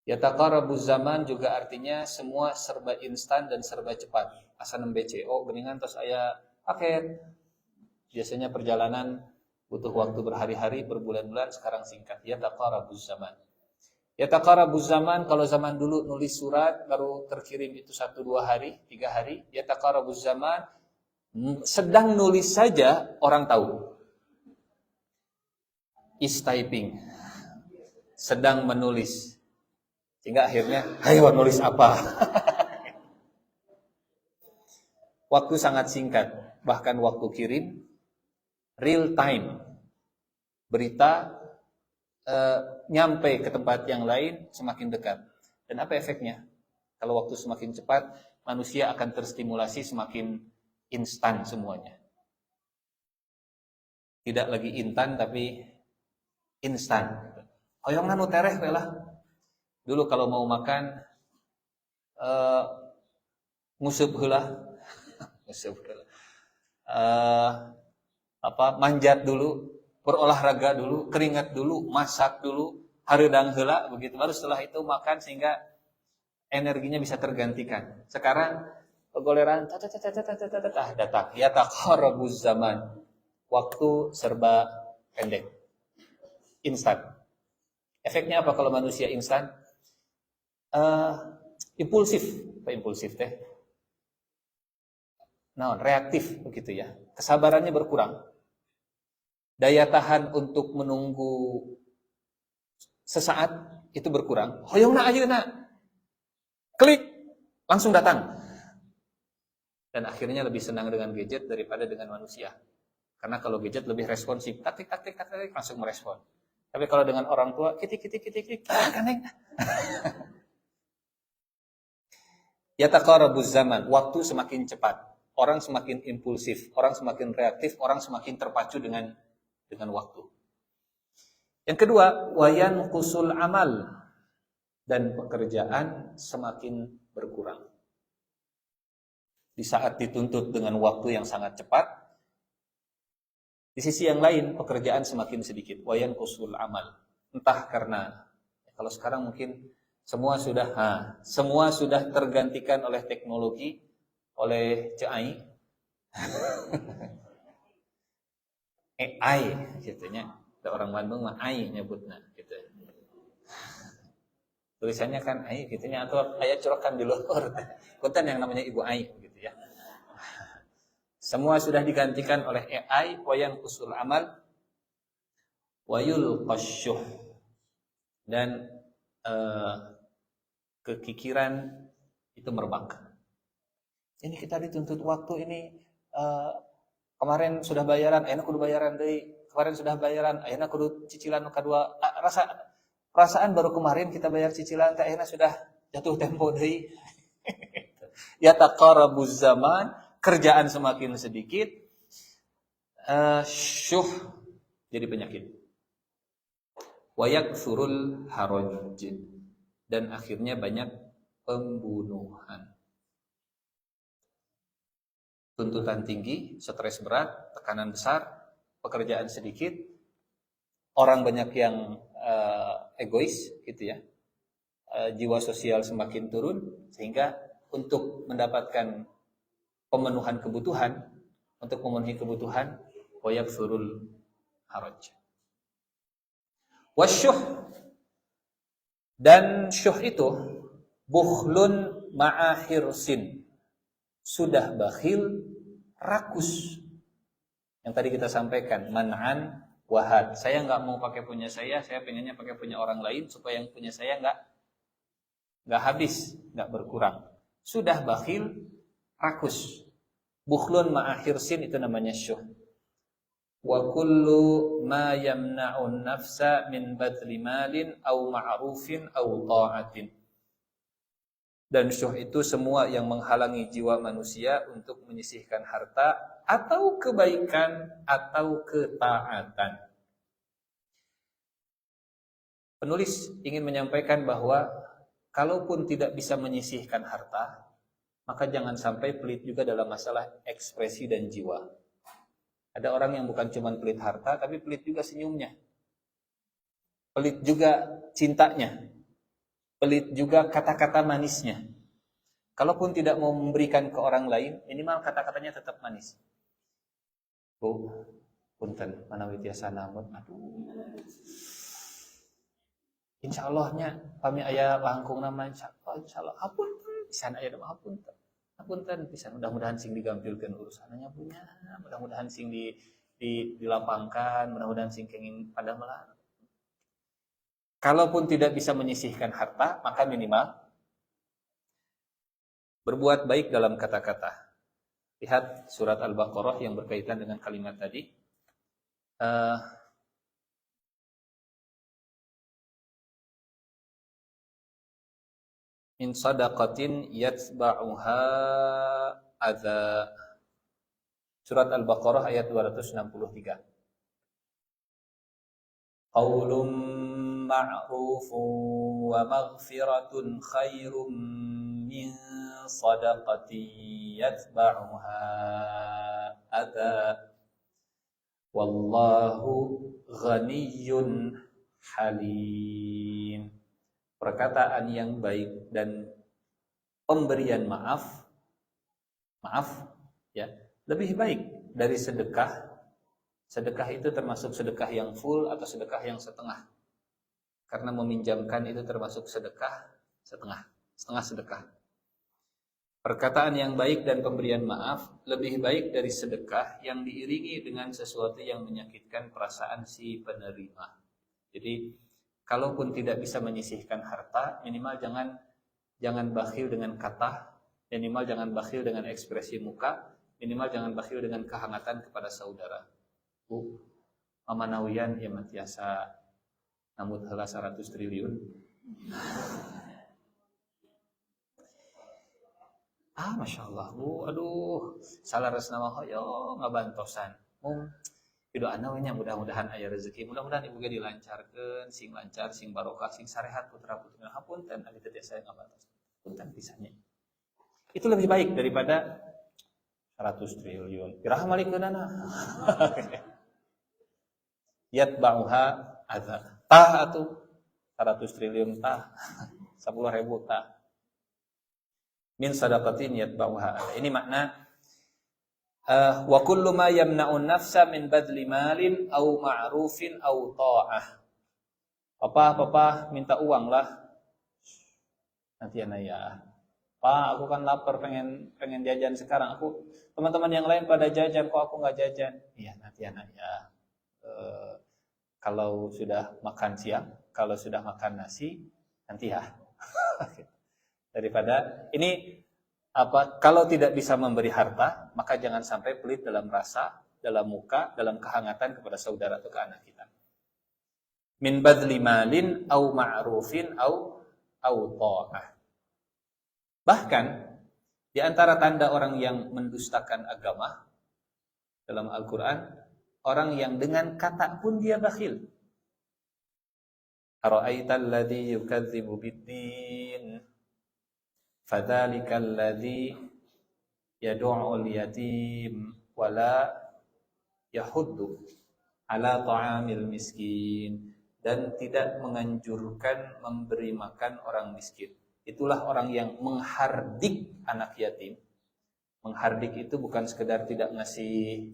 Yataqarabuz zaman juga artinya semua serba instan dan serba cepat. Asa nembe CO geningan tos aya paket. Biasanya perjalanan butuh waktu berhari-hari, berbulan-bulan, sekarang singkat. Yataqarabuz zaman. Yataqarabuz zaman, kalau zaman dulu nulis surat baru terkirim itu 1-2 hari, 3 hari. Yataqarabuz zaman, sedang nulis saja orang tahu. Is typing. Sedang menulis. Sehingga akhirnya, ayo nulis apa? Waktu sangat singkat, bahkan waktu kirim, real time. Berita nyampe ke tempat yang lain semakin dekat. Dan apa efeknya? Kalau waktu semakin cepat, manusia akan terstimulasi semakin instan semuanya. Tidak lagi intan, tapi instan. Hoyongna nu tereh lah. Dulu kalau mau makan nguseup heula. Manjat dulu, berolahraga dulu, keringat dulu, masak dulu, hareudang heula begitu. Baru setelah itu makan sehingga energinya bisa tergantikan. Sekarang goleran datang. Ya taqarabuz zaman. Waktu serba pendek. Instan. Efeknya apa kalau manusia instan? Impulsif. Apa impulsif teh? Reaktif begitu ya. Kesabarannya berkurang. Daya tahan untuk menunggu sesaat itu berkurang. Hoyongna ayeuna. Klik, langsung datang. Dan akhirnya lebih senang dengan gadget daripada dengan manusia. Karena kalau gadget lebih responsif, tak langsung merespon. Tapi kalau dengan orang tua, kitik, kaneng. Yataqarabuz zaman, waktu semakin cepat, orang semakin impulsif, orang semakin reaktif, orang semakin terpacu dengan waktu. Yang kedua, wayan kusul amal, dan pekerjaan semakin berkurang. Di saat dituntut dengan waktu yang sangat cepat, di sisi yang lain pekerjaan semakin sedikit. Wayan kusul amal, entah karena kalau sekarang mungkin semua sudah tergantikan oleh teknologi, oleh AI, AI gitunya. Ada orang Bandung mah AI nyebutna gitu. Tulisannya kan AI gitunya atau aya corokan di luhur. Punten yang namanya Ibu AI gitu ya. Semua sudah digantikan oleh AI, wayan kusul amal, wayul qasyuh, dan kekikiran itu merebak. Ini kita dituntut waktu ini, kemarin sudah bayaran, ayeuna kudu bayaran deui. Kemarin sudah bayaran, ayeuna kudu cicilan nu kadua. Perasaan baru kemarin kita bayar cicilan, teh ayeuna sudah jatuh tempo deui. Ya taqarabuz zaman, kerjaan semakin sedikit, syuh jadi penyakit. Wa yakthurul haraj, dan akhirnya banyak pembunuhan. Tuntutan tinggi, stres berat, tekanan besar, pekerjaan sedikit, orang banyak yang egois gitu ya. Jiwa sosial semakin turun, sehingga untuk mendapatkan pemenuhan kebutuhan, untuk memenuhi kebutuhan, wa yakthurul haraj. Wasyuh, dan syuh itu bukhlun ma'ahirsin, sudah bakhil, rakus. Yang tadi kita sampaikan, man'an wahad. Saya nggak mau pakai punya saya pengennya pakai punya orang lain supaya yang punya saya nggak habis, nggak berkurang. Sudah bakhil, rakus. Bukhlun ma'ahirsin itu namanya syuh. Wa kullu ma yamna'un nafsa min badli malin au ma'rufin au ta'atin. Dan syuh itu semua yang menghalangi jiwa manusia untuk menyisihkan harta atau kebaikan atau ketaatan. Penulis ingin menyampaikan bahwa kalaupun tidak bisa menyisihkan harta, maka jangan sampai pelit juga dalam masalah ekspresi dan jiwa. Ada orang yang bukan cuma pelit harta, tapi pelit juga senyumnya. Pelit juga cintanya. Pelit juga kata-kata manisnya. Kalaupun tidak mau memberikan ke orang lain, minimal kata-katanya tetap manis. Bu, punten, manawi tiasa namun, aduh. Insya Allahnya, kami ayah langkung nama, insya Allah, apun, pisan ayah nama apunten pisan, mudah-mudahan sing digampilkan urusannya punya, mudah-mudahan sing dilapangkan, mudah-mudahan sing kenging pada melar. Kalaupun tidak bisa menyisihkan harta, maka minimal berbuat baik dalam kata-kata. Lihat surat Al-Baqarah yang berkaitan dengan kalimat tadi. Min sadaqatin yatba'uha adza. Surat Al-Baqarah ayat 263. Qaulun ma'rufun wa maghfiratun khairum min sadaqatin yatba'uha adza. Wallahu ghaniyyun halim. Perkataan yang baik dan pemberian maaf ya, lebih baik dari sedekah. Sedekah itu termasuk sedekah yang full atau sedekah yang setengah. Karena meminjamkan itu termasuk sedekah setengah sedekah. Perkataan yang baik dan pemberian maaf lebih baik dari sedekah yang diiringi dengan sesuatu yang menyakitkan perasaan si penerima. Jadi kalaupun tidak bisa menyisihkan harta, minimal jangan bakhil dengan kata, minimal jangan bakhil dengan ekspresi muka, minimal jangan bakhil dengan kehangatan kepada saudara. Bu, Mama Nawian ya matiasa namut heula 100 triliun. Masya Allah, Bu, aduh, salares nama hoyo ngabantosan. Doana we nya mudah-mudahan aya rezeki, mudah-mudahan ibu ge dilancarkeun, sing lancar, sing barokah, sing sarehat putra-putri. Hapunten abi teh saya ngabantos. Punten pisannya. Itu lebih baik daripada 100 triliun. Iraha malikeunana. Yatba'uha adza. Tah atuh 100 triliun tah. 10.000 tah. Min sadaqatin yatba'uha. Ini makna wa kullu ma yamna'un nafsa min badli malin au ma'rufin au ta'ah. Papa minta uang lah. Nanti ya. Pak, aku kan lapar pengen jajan sekarang. Teman-teman yang lain pada jajan, kok aku nggak jajan? Iya, nanti ya. Kalau sudah makan siang, kalau sudah makan nasi, nanti ya. Daripada ini kalau tidak bisa memberi harta, maka jangan sampai pelit dalam rasa, dalam muka, dalam kehangatan kepada saudara atau ke anak kita. Min badli malin au ma'rufin au ta'ah. Bahkan di antara tanda orang yang mendustakan agama dalam Al-Qur'an, orang yang dengan kata pun dia bakhil. Ara'aital ladzi yukadzibu bid-din fadzalika alladzi yad'ul yatim wala yahuddu ala ta'amil miskin, dan tidak menganjurkan memberi makan orang miskin. Itulah orang yang menghardik anak yatim. Menghardik itu bukan sekedar tidak ngasih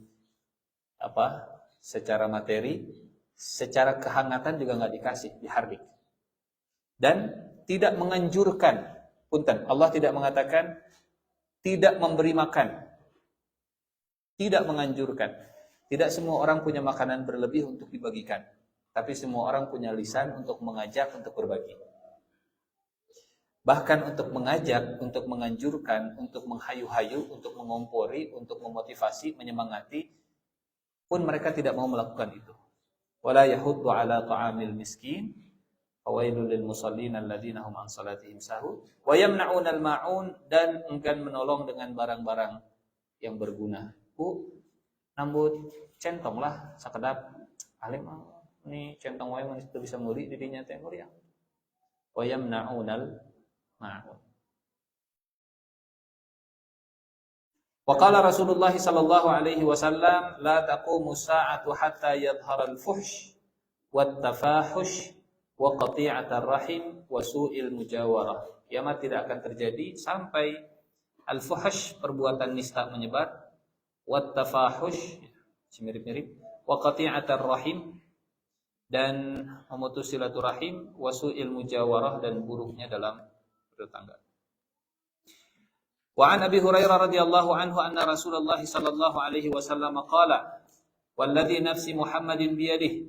secara materi, secara kehangatan juga nggak dikasih, dihardik. Dan tidak menganjurkan. Punten, Allah tidak mengatakan tidak memberi makan. Tidak menganjurkan. Tidak semua orang punya makanan berlebih untuk dibagikan. Tapi semua orang punya lisan untuk mengajak, untuk berbagi. Bahkan untuk mengajak, untuk menganjurkan, untuk menghayu-hayu, untuk mengompori, untuk memotivasi, menyemangati, pun mereka tidak mau melakukan itu. Wala yahuddu ala ta'amil miskin. Fawailul lil musallin alladzina hum an salatihim sahun wa yamna'unal ma'un, dan enggan menolong dengan barang-barang yang berguna. Bu, nambut centong lah sakedap alim ini centong wae manis teu bisa meuli di dinya teh meuliang. Wa yamna'unal ma'un. Wa qala Rasulullah sallallahu alaihi wasallam, la taqumu sa'atu hatta yadhhara al-fuhsh wat tafahush wa qati'atar rahim wa su'il mujawarah. Kiamat tidak akan terjadi sampai al-fuhsh, perbuatan nista menyebar, wat tafahush, mirip-mirip, wa qati'atar rahim, dan memutus silaturahim, wa su'il mujawarah, dan buruknya dalam bertetangga. Wa an Abi Hurairah radhiyallahu anhu anna Rasulullah sallallahu alaihi wasallam qala walladhi nafsi Muhammadin biyadihi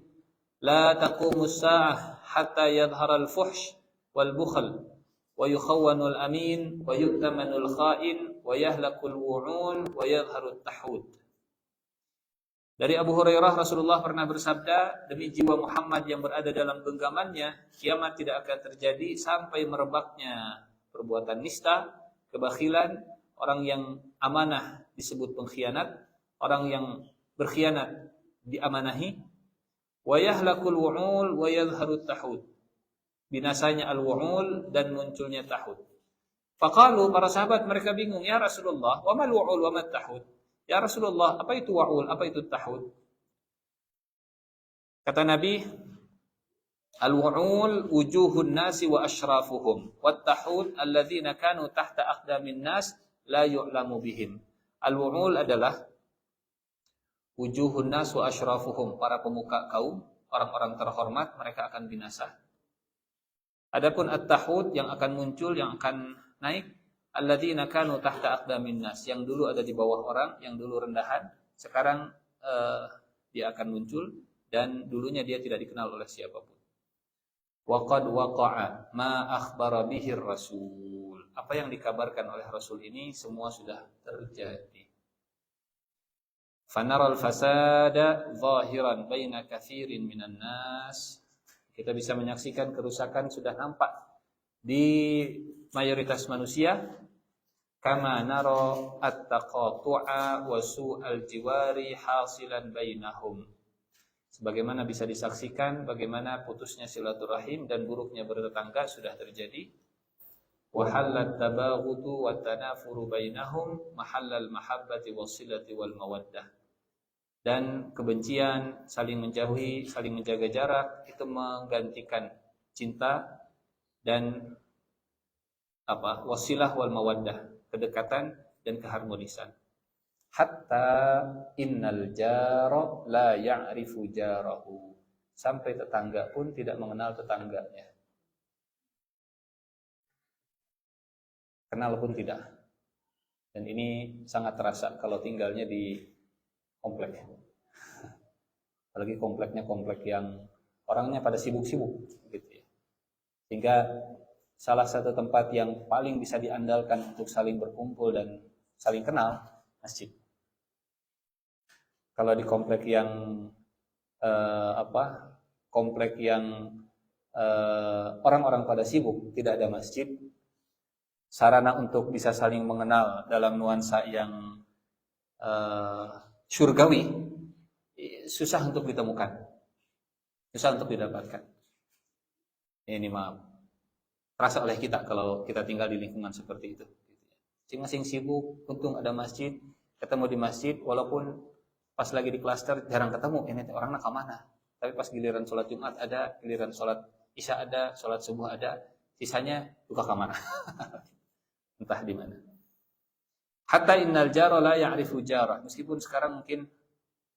la taqumu as-sa'ah hatta yadhhara al-fuhsh wal bukhl wa yukhawwanu al-amin wa yu'tamanu al-kha'in wa yahlaku al-wu'un wa yadhharu at-tahud. Dari Abu Hurairah, Rasulullah pernah bersabda, demi jiwa Muhammad yang berada dalam genggamannya, kiamat tidak akan terjadi sampai merebaknya perbuatan nista, kebakhilan, orang yang amanah disebut pengkhianat, orang yang berkhianat diamanahi, wa yahlakul wu'ul wa yadhharut tahud, binasanya al-wu'ul dan munculnya tahud. Faqalu, para sahabat mereka bingung, ya Rasulullah, wa mal wu'ul wa mat tahud? Ya Rasulullah, apa itu wa'ul, apa itu tahud? Kata Nabi, al-wu'ul wujuhun nasi wa ashrafuhum, wat tahud alladzina kanu tahta aqdamin nas la yu'lamu bihim. Al-wu'ul adalah wujuhun nas wa ashrafuhum, para pemuka kaum, orang-orang terhormat, mereka akan binasa. Adapun at-tahud, yang akan muncul, yang akan naik, alladzina kanu tahta aqdamin nas, yang dulu ada di bawah orang, yang dulu rendahan, sekarang dia akan muncul, dan dulunya dia tidak dikenal oleh siapapun. Wa qad waqa'a ma akhbara bihi rasul, apa yang dikabarkan oleh Rasul ini semua sudah terjadi. Fanaral fasada zahiran baina katsirin minan nas, kita bisa menyaksikan kerusakan sudah nampak di mayoritas manusia. Kama naro at-taqatu'a wa su'al jiwari hasilan bainahum, sebagaimana bisa disaksikan bagaimana putusnya silaturahim dan buruknya bertetangga sudah terjadi. Wa halat tabaghudu wa tanafuru bainahum mahallal mahabbati wassilati wal mawaddah, dan kebencian, saling menjauhi, saling menjaga jarak, itu menggantikan cinta dan wasilah wal mawaddah, kedekatan dan keharmonisan. Hatta innal jaro la ya'rifu jarahu, sampai tetangga pun tidak mengenal tetangganya. Kenal pun tidak. Dan ini sangat terasa kalau tinggalnya di komplek. Apalagi kompleknya komplek yang orangnya pada sibuk-sibuk gitu ya. Sehingga salah satu tempat yang paling bisa diandalkan untuk saling berkumpul dan saling kenal, masjid. Kalau di komplek yang komplek yang orang-orang pada sibuk, tidak ada masjid, sarana untuk bisa saling mengenal dalam nuansa yang surgawi susah untuk ditemukan, susah untuk didapatkan. Ini maaf, terasa oleh kita kalau kita tinggal di lingkungan seperti itu. Masing-masing sibuk, untung ada masjid, ketemu di masjid, walaupun pas lagi di klaster jarang ketemu, ini orangnya ke mana. Tapi pas giliran sholat Jumat ada, giliran sholat Isya ada, sholat subuh ada, sisanya luka ke mana. Entah di mana. Hatta innal jara la ya'rifu jara, meskipun sekarang mungkin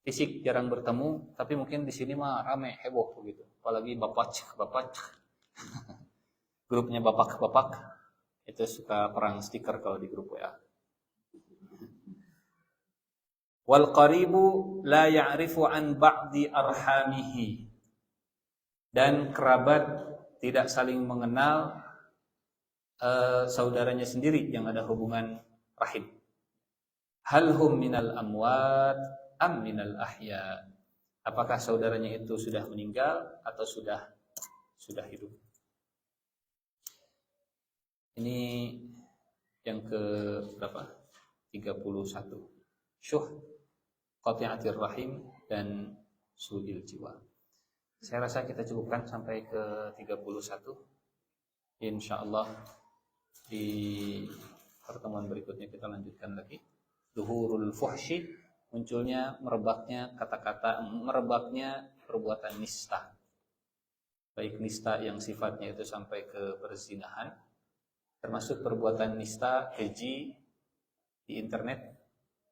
fisik jarang bertemu, tapi mungkin di sini mah rame, heboh begitu. Apalagi bapak grupnya bapak itu suka perang stiker kalau di grup WA. Wal qaribu la ya'rifu an ba'di arhamihi, dan kerabat tidak saling mengenal saudaranya sendiri yang ada hubungan rahim. Hal hum minal amwat am minal ahya, apakah saudaranya itu sudah meninggal atau sudah hidup. Ini yang ke berapa? 31. Syuh, qati'atir rahim, dan su'il jiwa. Saya rasa kita cukupkan sampai ke 31. Insyaallah di pertemuan berikutnya kita lanjutkan lagi. Zuhurul fuhsyi, munculnya merebaknya kata-kata, merebaknya perbuatan nista. Baik nista yang sifatnya itu sampai ke perzinahan, termasuk perbuatan nista, keji di internet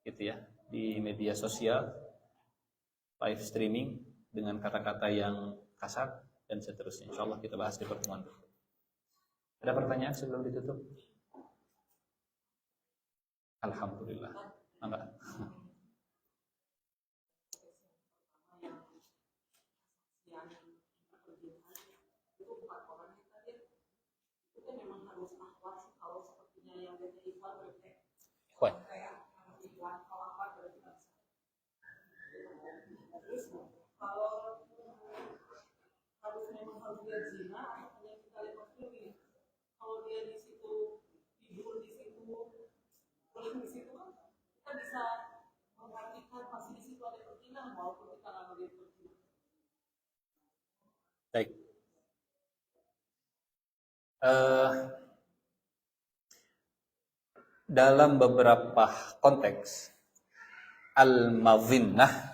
gitu ya, di media sosial, live streaming dengan kata-kata yang kasar dan seterusnya. Insyaallah kita bahas di pertemuan berikutnya. Ada pertanyaan sebelum ditutup? Alhamdulillah. Enggak. Baik. Dalam beberapa konteks al-madhinnah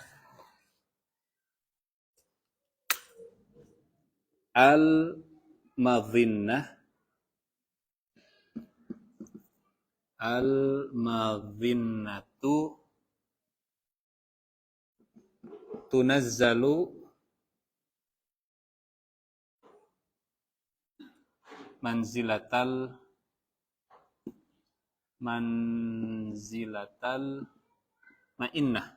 al-madhinnatu tunazzalu manzilatal ma'innah.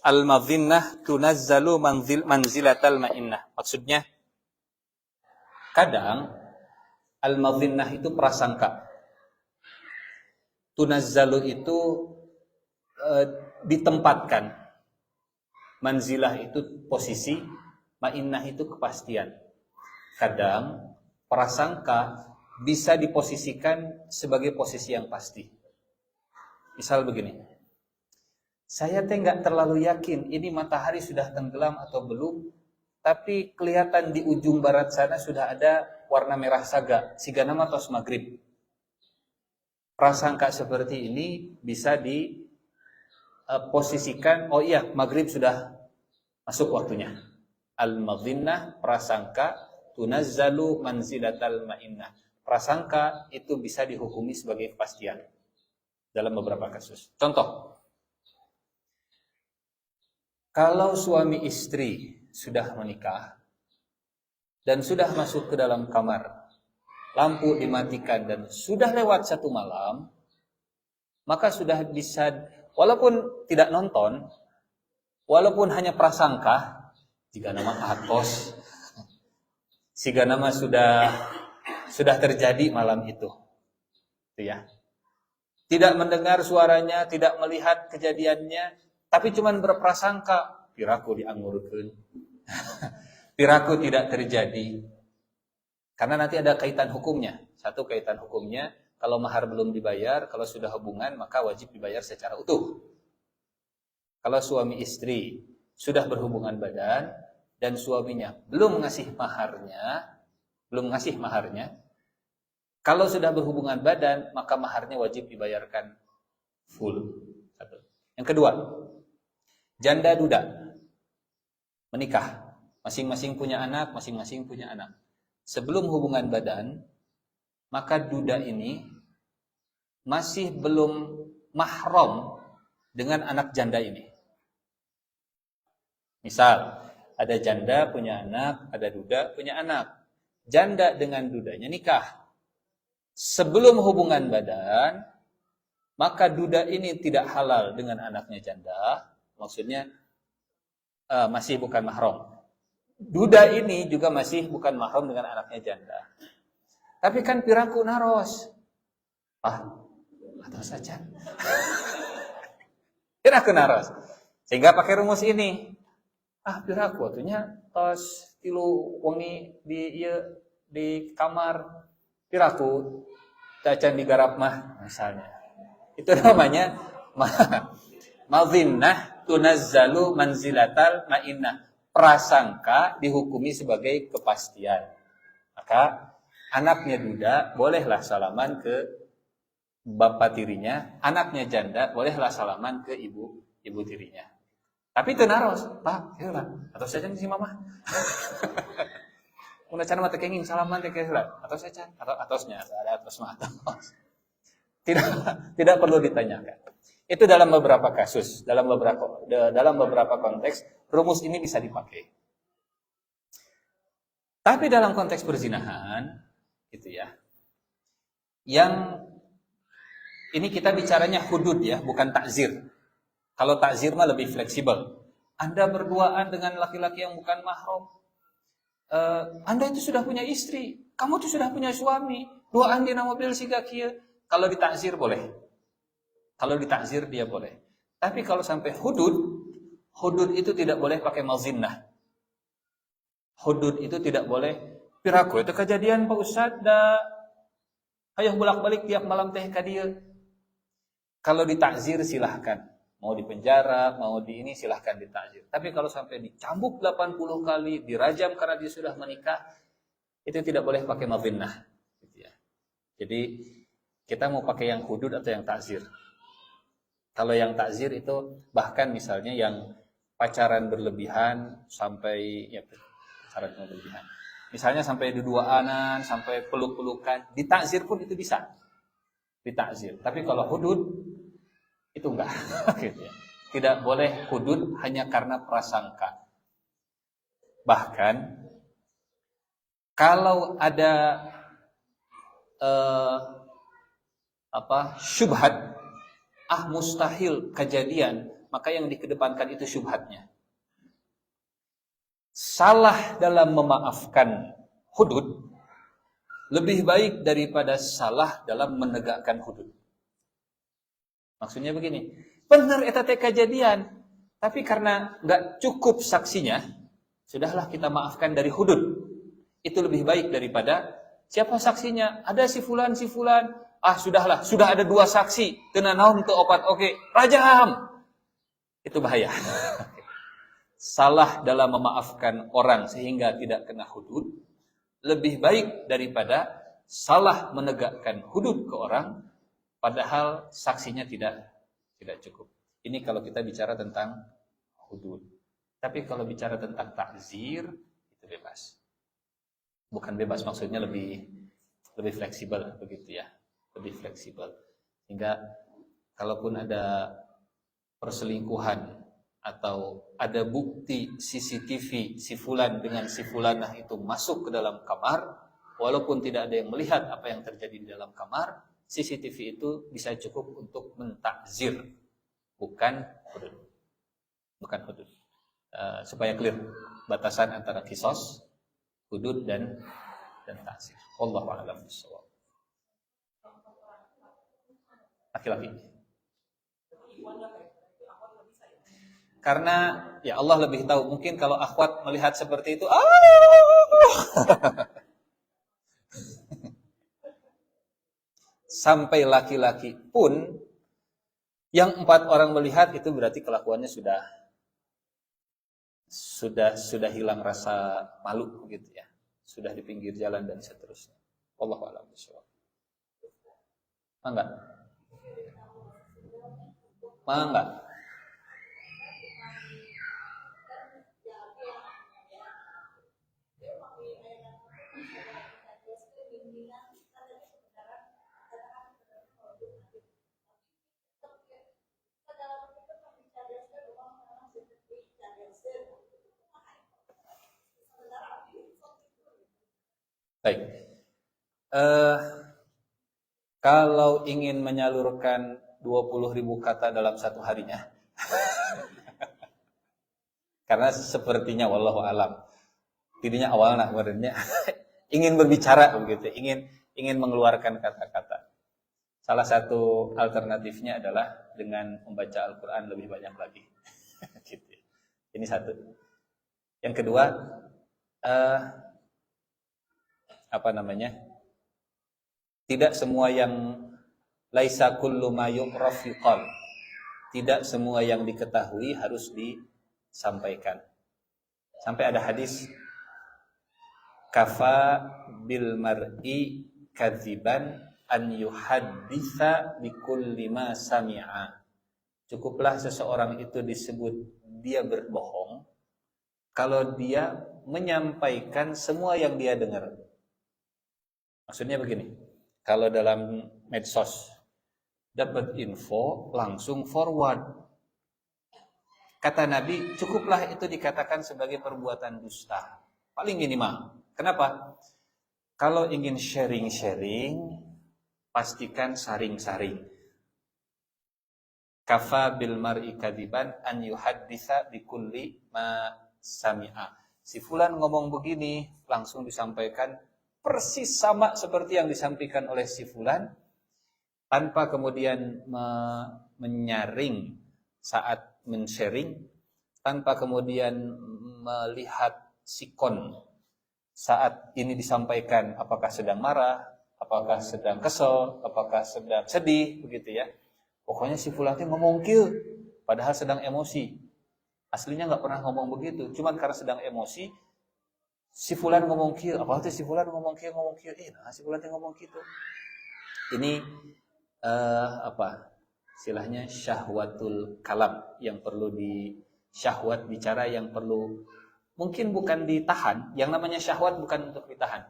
Al-madhinnah tunazzalu manzilatal ma'innah. Maksudnya, kadang al-madhinnah itu prasangka. Tunazzalu itu ditempatkan. Manzilah itu posisi, ma'innah itu kepastian. Kadang prasangka bisa diposisikan sebagai posisi yang pasti. Misal begini, saya nggak terlalu yakin ini matahari sudah tenggelam atau belum, tapi kelihatan di ujung barat sana sudah ada warna merah saga, siganama tos maghrib. Prasangka seperti ini bisa diposisikan, oh iya maghrib sudah masuk waktunya. Al-madhinnah, prasangka, tunazzalu manzilatal ma'innah. Prasangka itu bisa dihukumi sebagai kepastian dalam beberapa kasus. Contoh, kalau suami istri sudah menikah dan sudah masuk ke dalam kamar, lampu dimatikan dan sudah lewat 1 malam, maka sudah bisa, walaupun tidak nonton, walaupun hanya prasangka, jika nama atos, jika nama sudah terjadi malam itu ya. Tidak mendengar suaranya, tidak melihat kejadiannya, tapi cuman berprasangka, piraku diangurkeun. Piraku tidak terjadi. Karena nanti ada kaitan hukumnya. Satu, kaitan hukumnya, kalau mahar belum dibayar, kalau sudah hubungan maka wajib dibayar secara utuh. Kalau suami istri sudah berhubungan badan dan suaminya belum ngasih maharnya, kalau sudah berhubungan badan maka maharnya wajib dibayarkan full. Satu. Yang kedua, janda duda menikah, masing-masing punya anak. Sebelum hubungan badan, maka duda ini masih belum mahram dengan anak janda ini. Misal, ada janda punya anak, ada duda punya anak. Janda dengan dudanya nikah. Sebelum hubungan badan, maka duda ini tidak halal dengan anaknya janda. Maksudnya masih bukan mahram. Duda ini juga masih bukan mahram dengan anaknya janda. Tapi kan piraku naros. Atau saja. Piraku naros. Sehingga pakai rumus ini. Piraku atunya tos tilu wengi di kamar. Piraku tacan digarap mah misalnya. Itu namanya madhinnah tunazzalu manzilatal ma'innah. prasangka dihukumi sebagai kepastian. Maka anaknya duda bolehlah salaman ke bapak tirinya, anaknya janda bolehlah salaman ke ibu tirinya. Tapi tenaros, Pak, heula, atau saja si mama. Mun can mah teh kenging salaman teh heula, atau saja, atosnya, ada atos mah atos. Tidak perlu ditanyakan. Itu dalam beberapa kasus, dalam beberapa konteks rumus ini bisa dipakai. Tapi dalam konteks perzinahan gitu ya. Yang ini kita bicaranya hudud ya, bukan takzir. Kalau takzir mah lebih fleksibel. Anda berduaan dengan laki-laki yang bukan mahram. Anda itu sudah punya istri, kamu itu sudah punya suami, duaan di mobil siga kieu. Kalau ditakzir boleh. Kalau ditakzir dia boleh. Tapi kalau sampai hudud itu tidak boleh pakai mazinnah. Hudud itu tidak boleh piraku itu kejadian Pak Ustaz da hayang bolak-balik tiap malam teh ka dieu. Kalau ditakzir silahkan. Mau di penjara, mau di ini silahkan ditakzir. Tapi kalau sampai dicambuk 80 kali, dirajam karena dia sudah menikah, itu tidak boleh pakai mazinnah. Gitu ya. Jadi kita mau pakai yang hudud atau yang takzir. Kalau yang takzir itu bahkan misalnya yang pacaran berlebihan sampai ya pacaran berlebihan. Misalnya sampai duduanan, sampai peluk-pelukan, ditakzir pun itu bisa. Ditakzir. Tapi kalau hudud itu enggak. Gitu ya. Tidak boleh hudud hanya karena prasangka. Bahkan kalau ada syubhat, mustahil kejadian, maka yang dikedepankan itu syubhatnya. Salah dalam memaafkan hudud lebih baik daripada salah dalam menegakkan hudud. Maksudnya begini, benar eta teh kejadian, tapi karena nggak cukup saksinya, sudahlah kita maafkan dari hudud. Itu lebih baik daripada siapa saksinya? Ada si fulan. Sudahlah, sudah ada 2 saksi, teu naon teu opat oke, rajam. Itu bahaya. Salah dalam memaafkan orang sehingga tidak kena hudud lebih baik daripada salah menegakkan hudud ke orang padahal saksinya tidak cukup. Ini kalau kita bicara tentang hudud. Tapi kalau bicara tentang takzir itu bebas. Bukan bebas, maksudnya lebih fleksibel begitu ya. Lebih fleksibel. Sehingga kalaupun ada perselingkuhan atau ada bukti CCTV si fulan dengan si fulanah itu masuk ke dalam kamar, walaupun tidak ada yang melihat apa yang terjadi di dalam kamar, CCTV itu bisa cukup untuk mentakzir, bukan hudud. Bukan hudud. Supaya clear batasan antara kisos, hudud dan takzir. Wallahu a'lam bishawab. Laki-laki. Karena ya Allah lebih tahu. Mungkin kalau akhwat melihat seperti itu, sampai laki-laki pun yang 4 orang melihat itu berarti kelakuannya sudah hilang rasa malu gitu ya. Sudah di pinggir jalan dan seterusnya. Wallahu a'lam bishawab. Mangga. Baik. Kalau ingin menyalurkan 20.000 kata dalam satu harinya, karena sepertinya wallahu alam, tidinya awalnya sebenarnya ingin berbicara begitu, ingin mengeluarkan kata-kata. Salah satu alternatifnya adalah dengan membaca Al-Quran lebih banyak lagi. Gitu. Ini satu. Yang kedua, tidak semua yang laisa kullu ma yu'raf yuqal. Tidak semua yang diketahui harus disampaikan. Sampai ada hadis, kafa bil mar'i kadziban an yuhadditsa bikulli ma sami'a. Cukuplah seseorang itu disebut dia berbohong kalau dia menyampaikan semua yang dia dengar. Maksudnya begini, kalau dalam medsos dapat info langsung forward. Kata Nabi, cukuplah itu dikatakan sebagai perbuatan dusta. Paling minimal. Kenapa? Kalau ingin sharing-sharing, pastikan saring-saring. Kafa bil mar'i kadziban an yuhadditsa bikulli ma sami'a. Si fulan ngomong begini, langsung disampaikan persis sama seperti yang disampaikan oleh si fulan, tanpa kemudian menyaring saat men-sharing, tanpa kemudian melihat sikon saat ini disampaikan, apakah sedang marah, apakah sedang kesel, apakah sedang sedih, begitu ya. Pokoknya si fulan ngomong kieu, padahal sedang emosi. Aslinya nggak pernah ngomong begitu, cuman karena sedang emosi, si fulan ngomong kieu, apa tuh si fulan ngomong kieu, nah si fulan ngomong gitu. Ini istilahnya syahwatul kalam yang perlu syahwat bicara yang perlu mungkin bukan ditahan. Yang namanya syahwat bukan untuk ditahan.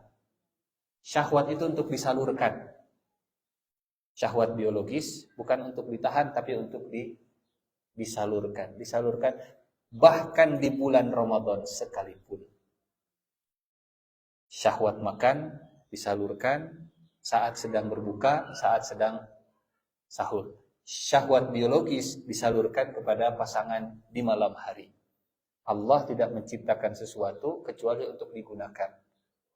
Syahwat itu untuk disalurkan. Syahwat biologis bukan untuk ditahan tapi untuk disalurkan. Disalurkan bahkan di bulan Ramadan sekalipun. Syahwat makan disalurkan saat sedang berbuka, saat sedang sahur. Syahwat biologis disalurkan kepada pasangan di malam hari. Allah tidak menciptakan sesuatu kecuali untuk digunakan.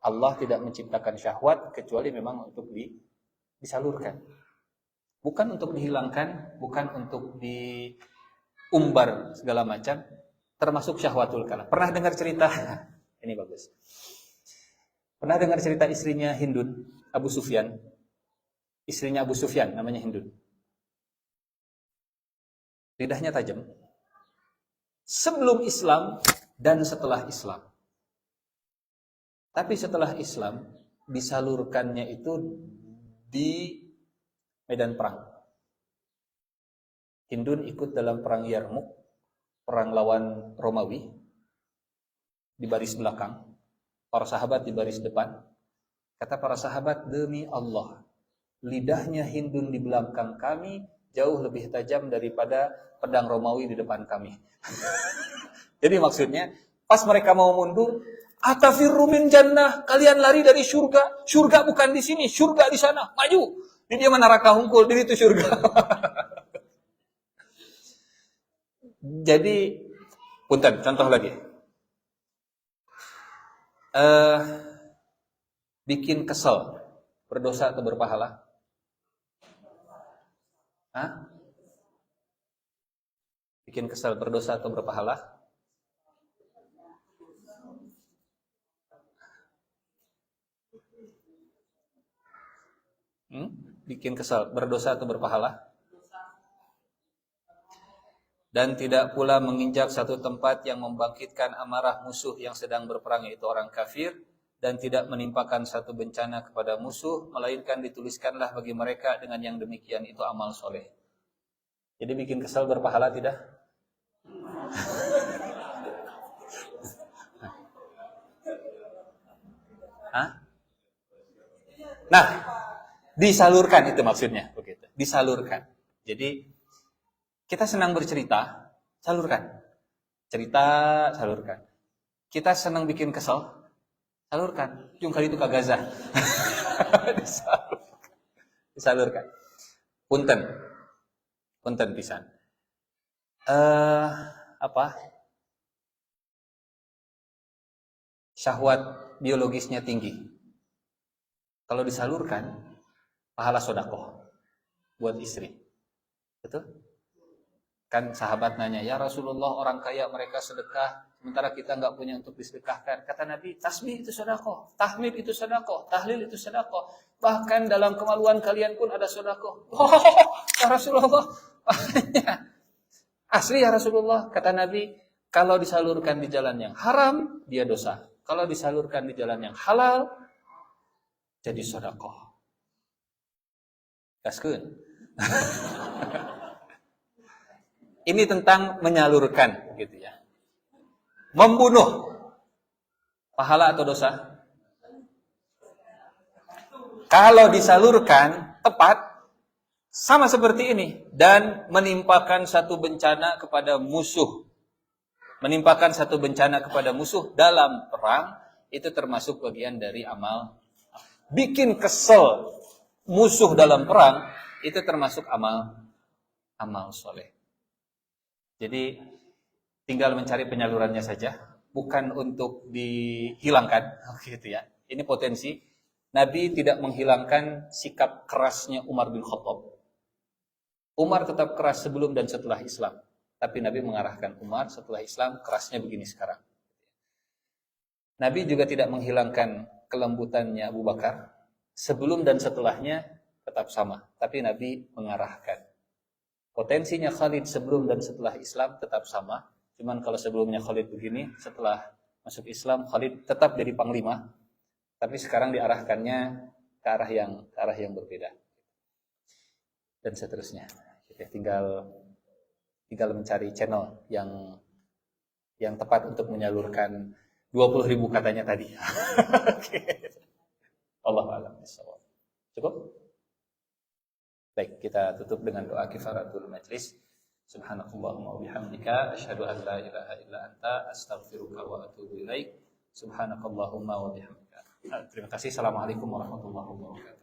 Allah tidak menciptakan syahwat kecuali memang untuk disalurkan. Bukan untuk dihilangkan, bukan untuk diumbar segala macam, termasuk syahwatul kalam. Pernah dengar cerita? Ini bagus. Pernah dengar cerita istrinya Hindun, Abu Sufyan? Istrinya Abu Sufyan namanya Hindun. Lidahnya tajam. Sebelum Islam dan setelah Islam. Tapi setelah Islam disalurkannya itu di medan perang. Hindun ikut dalam perang Yarmuk, perang lawan Romawi, di baris belakang. Para sahabat di baris depan. Kata para sahabat, demi Allah, lidahnya Hindun di belakang kami jauh lebih tajam daripada pedang Romawi di depan kami. Jadi maksudnya, pas mereka mau mundur, atafirru min jannah, kalian lari dari surga. Surga bukan di sini, surga di sana. Maju. Jadi dia menaraka hungkul, jadi itu surga. Jadi, punten, contoh lagi. Bikin kesel, berdosa atau berpahala? Hah? Bikin kesel, berdosa atau berpahala? Bikin kesal, berdosa atau berpahala? Dan tidak pula menginjak satu tempat yang membangkitkan amarah musuh yang sedang berperang, yaitu orang kafir, dan tidak menimpakan satu bencana kepada musuh, melainkan dituliskanlah bagi mereka dengan yang demikian itu amal soleh. Jadi bikin kesal berpahala tidak? Hah? Nah, disalurkan itu maksudnya, begitu. Disalurkan. Jadi kita senang bercerita, salurkan. Cerita, salurkan. Kita senang bikin kesel, salurkan. Jung kali itu ke Gaza. Disalurkan. Punten pisan. Syahwat biologisnya tinggi. Kalau disalurkan, pahala sedekah buat istri. Betul? Kan sahabat nanya, ya Rasulullah, orang kaya mereka sedekah, sementara kita nggak punya untuk disedekahkan. Kata Nabi, tasbih itu sedekah, tahmid itu sedekah, tahlil itu sedekah. Bahkan dalam kemaluan kalian pun ada sedekah. Oh, ya Rasulullah. Asli ya Rasulullah, kata Nabi, Kalau disalurkan di jalan yang haram, dia dosa. Kalau disalurkan di jalan yang halal, jadi sedekah. Gaskeun. Ini tentang menyalurkan, gitu ya. Membunuh, pahala atau dosa? Kalau disalurkan tepat, sama seperti ini. Dan menimpakan satu bencana kepada musuh. Menimpakan satu bencana kepada musuh dalam perang, itu termasuk bagian dari amal. Bikin kesel musuh dalam perang, itu termasuk amal soleh. Jadi tinggal mencari penyalurannya saja, bukan untuk dihilangkan, gitu ya. Ini potensi. Nabi tidak menghilangkan sikap kerasnya Umar bin Khattab. Umar tetap keras sebelum dan setelah Islam. Tapi Nabi mengarahkan Umar setelah Islam, kerasnya begini sekarang. Nabi juga tidak menghilangkan kelembutannya Abu Bakar. Sebelum dan setelahnya tetap sama. Tapi Nabi mengarahkan. Potensinya Khalid sebelum dan setelah Islam tetap sama. Cuman kalau sebelumnya Khalid begini, setelah masuk Islam Khalid tetap jadi panglima. Tapi sekarang diarahkannya ke arah yang berbeda. Dan seterusnya. Kita tinggal mencari channel yang tepat untuk menyalurkan 20.000 katanya tadi. Allah a'lam bishawab. Cukup? Baik, kita tutup dengan doa kifaratul majlis. Subhanakallahumma wa bihamdika asyhadu an la ilaha illa anta astaghfiruka wa atubu ilaik. Subhanakallahumma wa bihamdika. Terima kasih. Assalamualaikum warahmatullahi wabarakatuh.